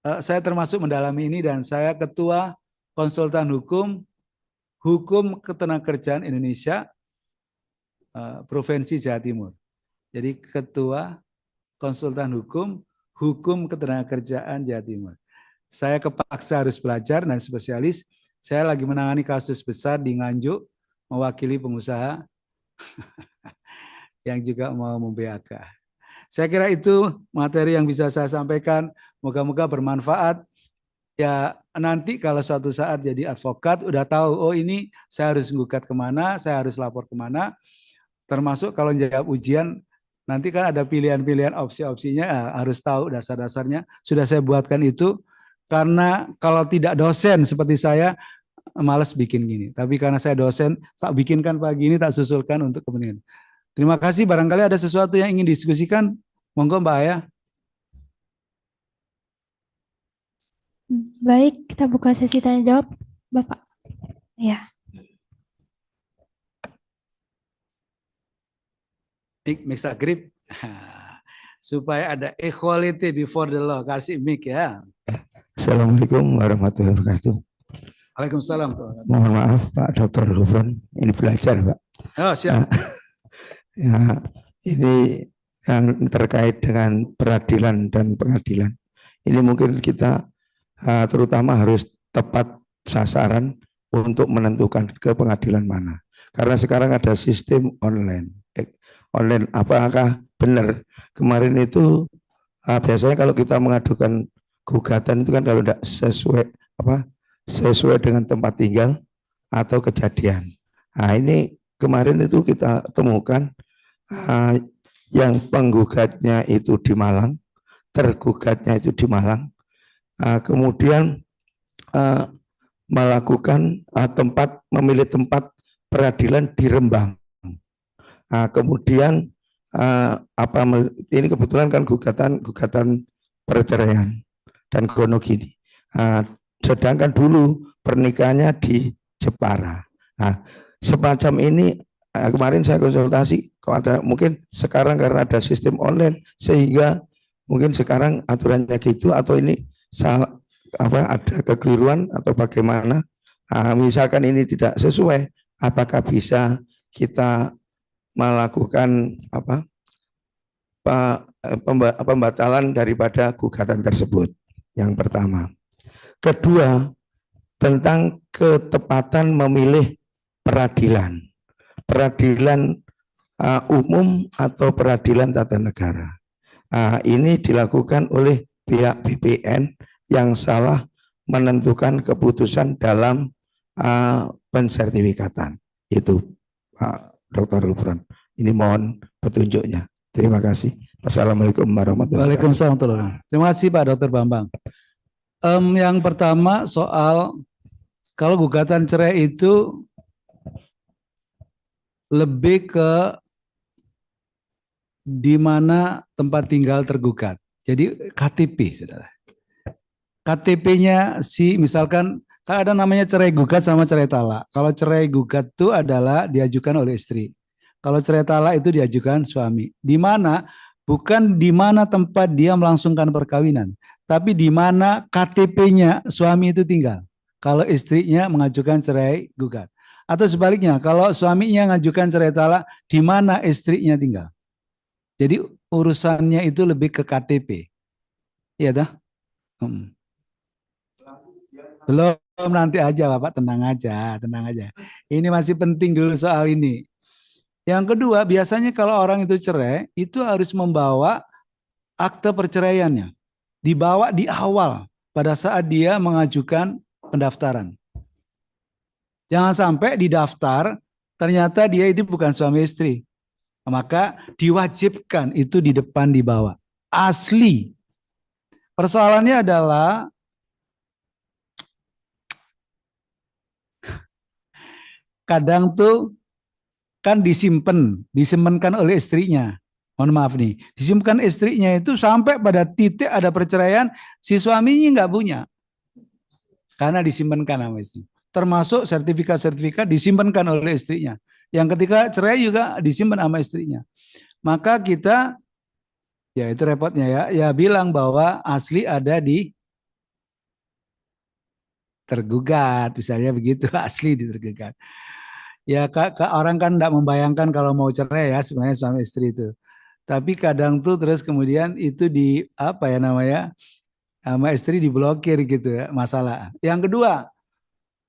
Saya termasuk mendalami ini dan saya ketua konsultan hukum ketenagakerjaan Indonesia Provinsi Jawa Timur. Jadi ketua konsultan hukum ketenagakerjaan Jawa Timur. Saya kepaksa harus belajar dan spesialis. Saya lagi menangani kasus besar di Nganjuk, mewakili pengusaha yang juga mau mem-BHK. Saya kira itu materi yang bisa saya sampaikan. Moga-moga bermanfaat. Ya nanti kalau suatu saat jadi advokat udah tahu, oh ini saya harus gugat kemana, saya harus lapor kemana. Termasuk kalau jawab ujian, nanti kan ada pilihan-pilihan opsi-opsinya, harus tahu dasar-dasarnya. Sudah saya buatkan itu, karena kalau tidak dosen seperti saya, malas bikin gini. Tapi karena saya dosen, tak bikinkan pagi ini, tak susulkan untuk kepentingan. Terima kasih, barangkali ada sesuatu yang ingin diskusikan. Monggo Mbak Aya. Baik, kita buka sesi tanya jawab, Bapak. Ya. Mic grip. Supaya ada equality before the law. Kasih mic ya. Assalamualaikum warahmatullahi wabarakatuh. Waalaikumsalam. Mohon maaf Pak Dr. Gufron, ini belajar Pak. Oh siap. Ya, ini yang terkait dengan peradilan dan pengadilan. Ini mungkin kita terutama harus tepat sasaran untuk menentukan ke pengadilan mana. Karena sekarang ada sistem online. Online apakah benar? Kemarin itu biasanya kalau kita mengadukan gugatan itu kan kalau tidak sesuai dengan tempat tinggal atau kejadian. Nah ini kemarin itu kita temukan yang penggugatnya itu di Malang, tergugatnya itu di Malang, kemudian melakukan memilih tempat peradilan di Rembang. Kemudian ini kebetulan kan gugatan perceraian dan gonogini. Sedangkan dulu pernikahannya di Jepara. Semacam ini kemarin saya konsultasi, kalau ada mungkin sekarang karena ada sistem online sehingga mungkin sekarang aturannya gitu, atau ini ada kekeliruan atau bagaimana. Misalkan ini tidak sesuai, apakah bisa kita melakukan pembatalan daripada gugatan tersebut? Yang pertama. Kedua, tentang ketepatan memilih peradilan umum atau peradilan tata negara. Ini dilakukan oleh pihak BPN yang salah menentukan keputusan dalam pensertifikatan. Itu Pak Dr. Gufron. Ini mohon petunjuknya. Terima kasih. Wassalamualaikum warahmatullahi wabarakatuh. Waalaikumsalam. Terima kasih Pak Dr. Bambang. Yang pertama soal kalau gugatan cerai itu lebih ke di mana tempat tinggal tergugat. Jadi KTP, saudara. KTP-nya misalkan kan ada namanya cerai gugat sama cerai talak. Kalau cerai gugat itu adalah diajukan oleh istri. Kalau cerai talak itu diajukan suami. Di mana? Bukan di mana tempat dia melangsungkan perkawinan, tapi di mana KTP-nya suami itu tinggal. Kalau istrinya mengajukan cerai gugat. Atau sebaliknya, kalau suaminya mengajukan cerai talak, di mana istrinya tinggal. Jadi urusannya itu lebih ke KTP. Iya dah? Belum, nanti aja Bapak, tenang aja. Ini masih penting dulu soal ini. Yang kedua, biasanya kalau orang itu cerai, itu harus membawa akte perceraiannya. Dibawa di awal, pada saat dia mengajukan pendaftaran. Jangan sampai di daftar, ternyata dia itu bukan suami istri. Maka diwajibkan itu di depan dibawa. Asli. Persoalannya adalah kadang tuh kan disimpankan oleh istrinya. Mohon maaf nih, disimpan istrinya itu sampai pada titik ada perceraian, si suaminya nggak punya. Karena disimpankan sama istri. Termasuk sertifikat-sertifikat disimpankan oleh istrinya. Yang ketika cerai juga disimpan sama istrinya. Maka kita, ya itu repotnya ya bilang bahwa asli ada di tergugat, misalnya begitu, asli di tergugat. Ya orang kan tidak membayangkan kalau mau cerai ya sebenarnya suami istri itu. Tapi kadang tuh terus kemudian itu sama istri diblokir gitu ya masalah. Yang kedua,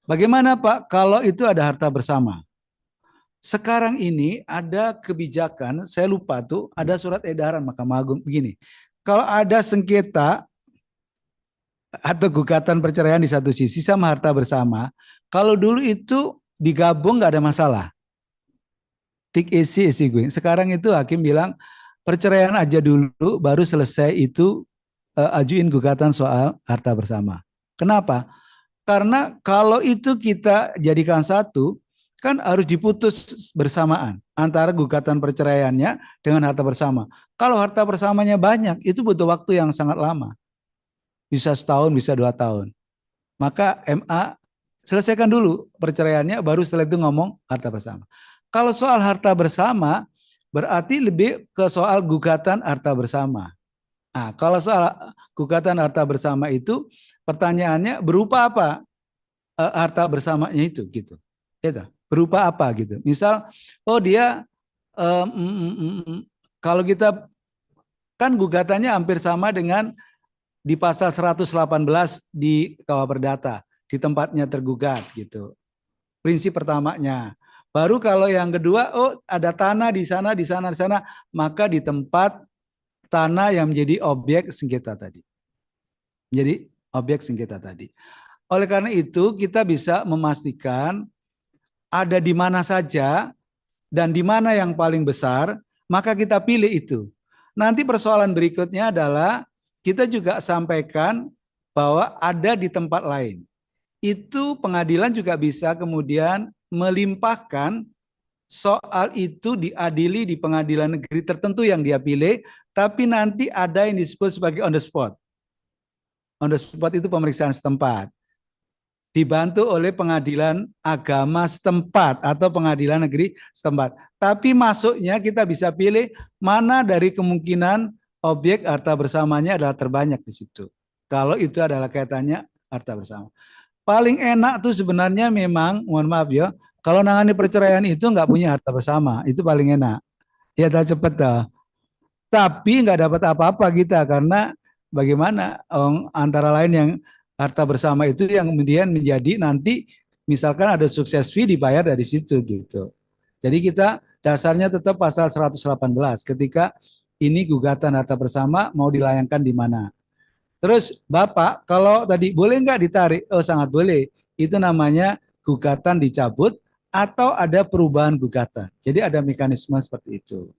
bagaimana Pak kalau itu ada harta bersama? Sekarang ini ada kebijakan, saya lupa tuh ada surat edaran Mahkamah Agung begini. Kalau ada sengketa atau gugatan perceraian di satu sisi sama harta bersama, kalau dulu itu digabung nggak ada masalah. Tik isi gue. Sekarang itu hakim bilang perceraian aja dulu, baru selesai itu ajuin gugatan soal harta bersama. Kenapa? Karena kalau itu kita jadikan satu, kan harus diputus bersamaan antara gugatan perceraiannya dengan harta bersama. Kalau harta bersamanya banyak, itu butuh waktu yang sangat lama. Bisa setahun, bisa 2 tahun. Maka MA selesaikan dulu perceraiannya, baru setelah itu ngomong harta bersama. Kalau soal harta bersama, berarti lebih ke soal gugatan harta bersama. Nah, kalau soal gugatan harta bersama itu, pertanyaannya berupa apa harta bersamanya itu, gitu. Berupa apa gitu. Misal, dia kalau kita kan gugatannya hampir sama dengan di pasal 118 di KUH Perdata, di tempatnya tergugat gitu. Prinsip pertamanya. Baru kalau yang kedua, ada tanah di sana, maka di tempat tanah yang menjadi objek sengketa tadi. Jadi objek sengketa tadi. Oleh karena itu kita bisa memastikan ada di mana saja dan di mana yang paling besar maka kita pilih itu. Nanti persoalan berikutnya adalah kita juga sampaikan bahwa ada di tempat lain. Itu pengadilan juga bisa kemudian melimpahkan soal itu diadili di pengadilan negeri tertentu yang dia pilih, tapi nanti ada yang disebut sebagai on the spot. On the spot itu pemeriksaan setempat. Dibantu oleh pengadilan agama setempat atau pengadilan negeri setempat. Tapi masuknya kita bisa pilih mana dari kemungkinan objek harta bersamanya adalah terbanyak di situ. Kalau itu adalah kaitannya harta bersama. Paling enak tuh sebenarnya memang, mohon maaf ya, kalau nangani perceraian itu nggak punya harta bersama, itu paling enak. Ya tak cepet dah. Tapi nggak dapat apa-apa kita karena bagaimana antara lain yang harta bersama itu yang kemudian menjadi nanti misalkan ada sukses fee dibayar dari situ gitu. Jadi kita dasarnya tetap pasal 118 ketika ini gugatan harta bersama mau dilayangkan di mana. Terus Bapak kalau tadi boleh nggak ditarik? Oh sangat boleh. Itu namanya gugatan dicabut atau ada perubahan gugatan. Jadi ada mekanisme seperti itu.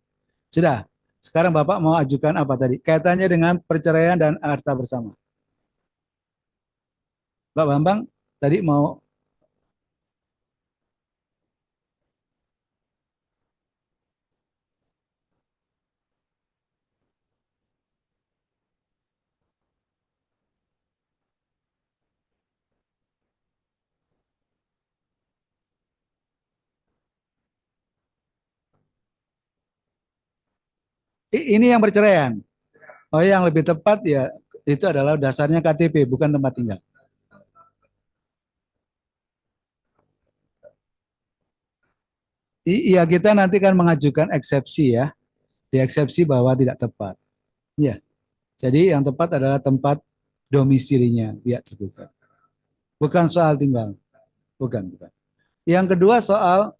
Sudah. Sekarang Bapak mau ajukan apa tadi? Kaitannya dengan perceraian dan harta bersama. Pak Bambang tadi mau ini yang perceraian. Oh yang lebih tepat ya itu adalah dasarnya KTP bukan tempat tinggal. Iya kita nanti kan mengajukan eksepsi ya. Di eksepsi bahwa tidak tepat. Ya. Jadi yang tepat adalah tempat domisilinya pihak tergugat. Bukan soal tinggal. Bukan. Yang kedua soal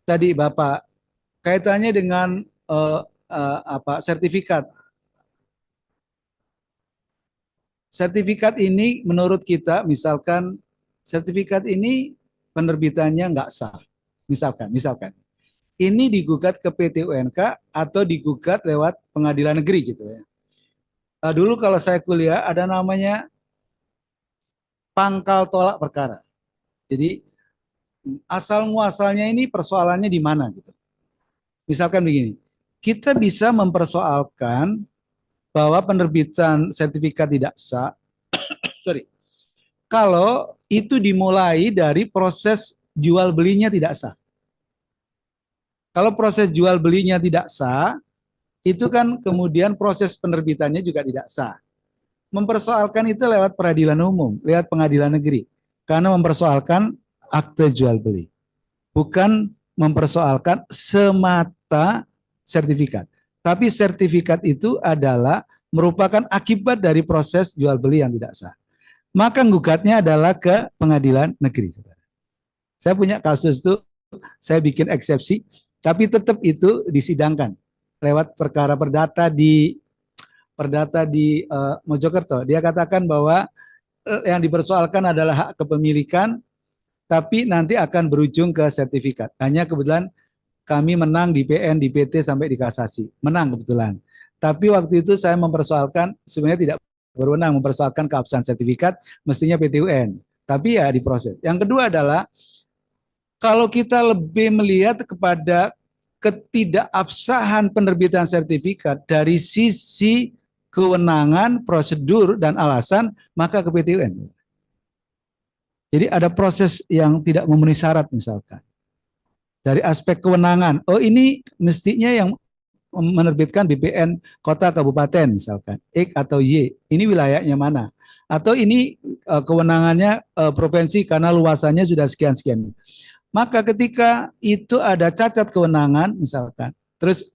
tadi Bapak kaitannya dengan sertifikat. Sertifikat ini menurut kita misalkan sertifikat ini penerbitannya nggak sah. Misalkan ini digugat ke PT UNK atau digugat lewat pengadilan negeri gitu ya. Dulu kalau saya kuliah ada namanya pangkal tolak perkara. Jadi asal muasalnya ini persoalannya di mana gitu. Misalkan begini, kita bisa mempersoalkan bahwa penerbitan sertifikat tidak sah, kalau itu dimulai dari proses jual belinya tidak sah. Kalau proses jual belinya tidak sah, itu kan kemudian proses penerbitannya juga tidak sah. Mempersoalkan itu lewat peradilan umum, lewat pengadilan negeri. Karena mempersoalkan akte jual beli. Bukan mempersoalkan semata sertifikat. Tapi sertifikat itu adalah merupakan akibat dari proses jual beli yang tidak sah. Maka gugatnya adalah ke pengadilan negeri. Saya punya kasus itu, saya bikin eksepsi, tapi tetap itu disidangkan lewat perkara perdata di Mojokerto. Dia katakan bahwa yang dipersoalkan adalah hak kepemilikan, tapi nanti akan berujung ke sertifikat. Hanya kebetulan kami menang di PN, di PT sampai di kasasi. Menang kebetulan. Tapi waktu itu saya mempersoalkan, sebenarnya tidak berwenang mempersoalkan keabsahan sertifikat, mestinya PT UN. Tapi ya diproses. Yang kedua adalah, kalau kita lebih melihat kepada ketidakabsahan penerbitan sertifikat dari sisi kewenangan, prosedur, dan alasan, maka ke PT UN. Jadi ada proses yang tidak memenuhi syarat misalkan. Dari aspek kewenangan, oh ini mestinya yang menerbitkan BPN kota kabupaten misalkan, X atau Y, ini wilayahnya mana? Atau ini kewenangannya provinsi karena luasannya sudah sekian-sekian. Maka ketika itu ada cacat kewenangan misalkan, terus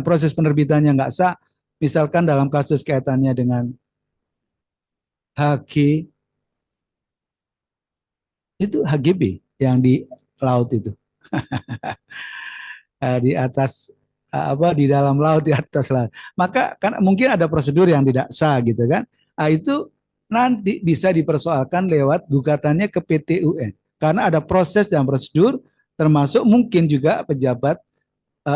proses penerbitannya nggak sah, misalkan dalam kasus kaitannya dengan HG, itu HGB yang di laut itu. Di atas di dalam laut, di atas laut. Maka kan mungkin ada prosedur yang tidak sah gitu kan. Itu nanti bisa dipersoalkan lewat gugatannya ke PT UN. Karena ada proses dan prosedur termasuk mungkin juga pejabat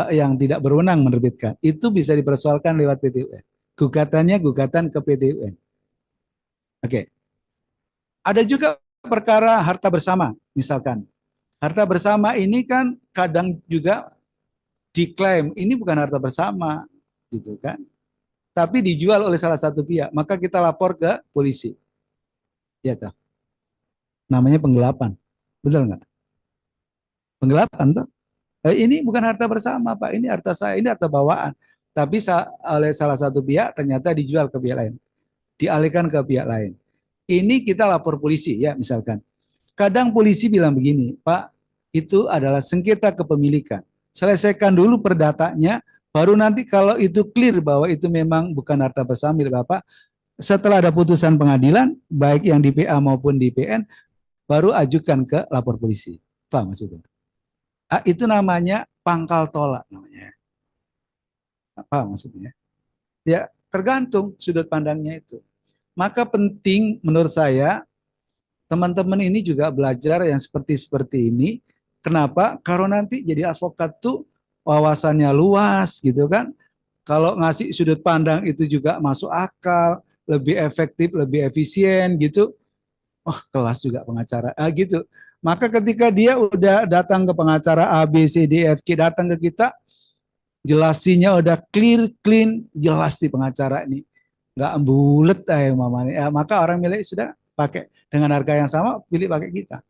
yang tidak berwenang menerbitkan. Itu bisa dipersoalkan lewat PT UN. Gugatannya gugatan ke PT UN. Oke. Ada juga perkara harta bersama, misalkan. Harta bersama ini kan kadang juga diklaim ini bukan harta bersama, gitu kan. Tapi dijual oleh salah satu pihak, maka kita lapor ke polisi. Ya toh. Namanya penggelapan. Betul nggak? Penggelapan toh. Ini bukan harta bersama, Pak. Ini harta saya, ini harta bawaan. Tapi oleh salah satu pihak ternyata dijual ke pihak lain, dialihkan ke pihak lain. Ini kita lapor polisi ya, misalkan. Kadang polisi bilang begini, Pak, itu adalah sengketa kepemilikan. Selesaikan dulu perdatanya, baru nanti kalau itu clear bahwa itu memang bukan harta bersama milik Bapak, setelah ada putusan pengadilan, baik yang di PA maupun di PN, baru ajukan ke lapor polisi. Paham maksudnya? Itu namanya pangkal tolak namanya. Apa maksudnya? Ya tergantung sudut pandangnya itu. Maka penting menurut saya teman-teman ini juga belajar yang seperti ini. Kenapa? Karena nanti jadi advokat tuh wawasannya luas gitu kan. Kalau ngasih sudut pandang itu juga masuk akal, lebih efektif, lebih efisien gitu. Oh kelas juga pengacara gitu. Maka ketika dia udah datang ke pengacara A, B, C, D, F, G, datang ke kita, jelasinya udah clear, clean, jelas di pengacara ini. Nggak bulet mamanya. Ya, maka orang milik sudah pakai dengan harga yang sama, pilih pakai kita.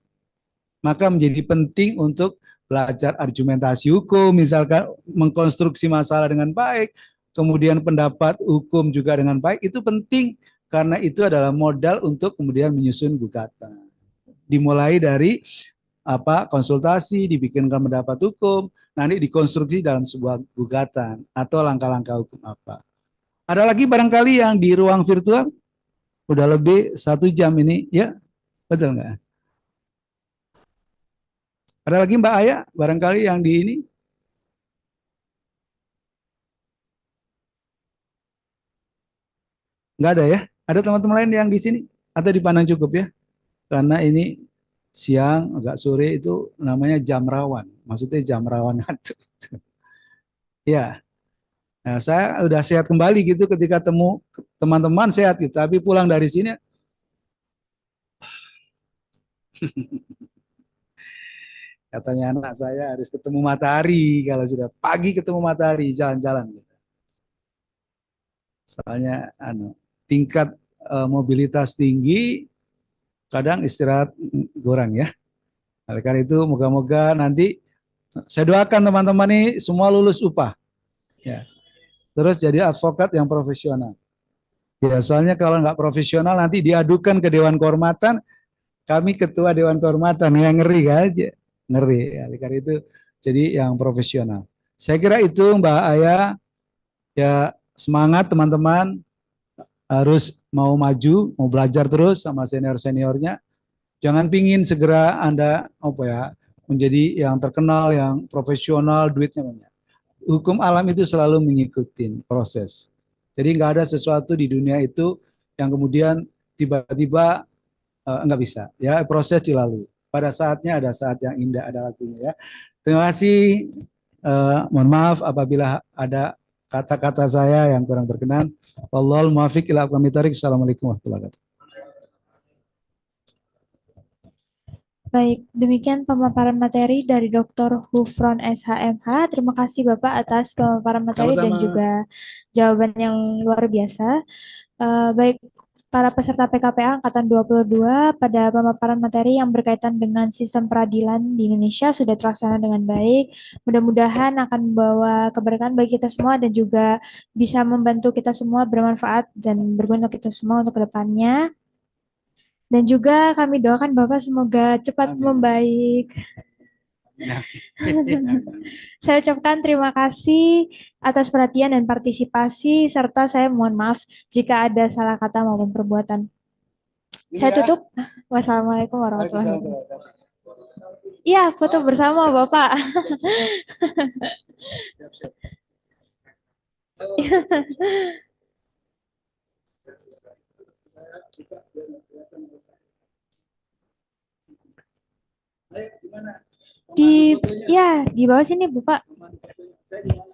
Maka menjadi penting untuk belajar argumentasi hukum, misalkan mengkonstruksi masalah dengan baik, kemudian pendapat hukum juga dengan baik, itu penting karena itu adalah modal untuk kemudian menyusun gugatan. Dimulai dari konsultasi, dibikinkan pendapat hukum, nanti dikonstruksi dalam sebuah gugatan atau langkah-langkah hukum apa. Ada lagi barangkali yang di ruang virtual udah lebih 1 jam ini, ya betul nggak? Ada lagi Mbak Aya barangkali yang di ini? Nggak ada ya? Ada teman-teman lain yang di sini atau dipandang cukup ya? Karena ini siang agak sore itu namanya jam rawan, maksudnya jam rawan ngantuk. Ya, nah, saya udah sehat kembali gitu ketika temu teman-teman sehat gitu, tapi pulang dari sini katanya anak saya harus ketemu matahari kalau sudah pagi ketemu matahari jalan-jalan gitu. Soalnya tingkat mobilitas tinggi, kadang istirahat kurang ya. Oleh karena itu moga-moga nanti saya doakan teman-teman ini semua lulus UPA ya. Terus jadi advokat yang profesional. Ya, soalnya kalau nggak profesional nanti diadukan ke Dewan Kehormatan, kami ketua Dewan Kehormatan, yang ngeri kan aja. Ngeri ya. Karena itu jadi yang profesional. Saya kira itu Mbak Aya, ya semangat teman-teman, harus mau maju, mau belajar terus sama senior-seniornya. Jangan pingin segera Anda menjadi yang terkenal, yang profesional, duitnya banyak. Hukum alam itu selalu mengikuti proses. Jadi nggak ada sesuatu di dunia itu yang kemudian tiba-tiba nggak bisa. Ya proses dilalui. Pada saatnya ada saat yang indah, ada lagunya ya. Terima kasih. Mohon maaf apabila ada kata-kata saya yang kurang berkenan. Wallahul muwaffiq ila aqwamit thoriq. Assalamualaikum warahmatullahi wabarakatuh. Baik, demikian pemaparan materi dari Dr. Hufron SHMH. Terima kasih Bapak atas pemaparan materi dan Sama-sama. juga jawaban yang luar biasa. Baik, para peserta PKPA Angkatan 22 pada pemaparan materi yang berkaitan dengan sistem peradilan di Indonesia sudah terlaksana dengan baik. Mudah-mudahan akan membawa keberkahan bagi kita semua dan juga bisa membantu kita semua bermanfaat dan berguna kita semua untuk kedepannya. Dan juga kami doakan Bapak semoga cepat membaik. Saya ucapkan terima kasih atas perhatian dan partisipasi, serta saya mohon maaf jika ada salah kata maupun perbuatan. Saya tutup. Wassalamualaikum warahmatullahi wabarakatuh. Iya, foto bersama Bapak. Di ya di bawah sini Bapak. Saya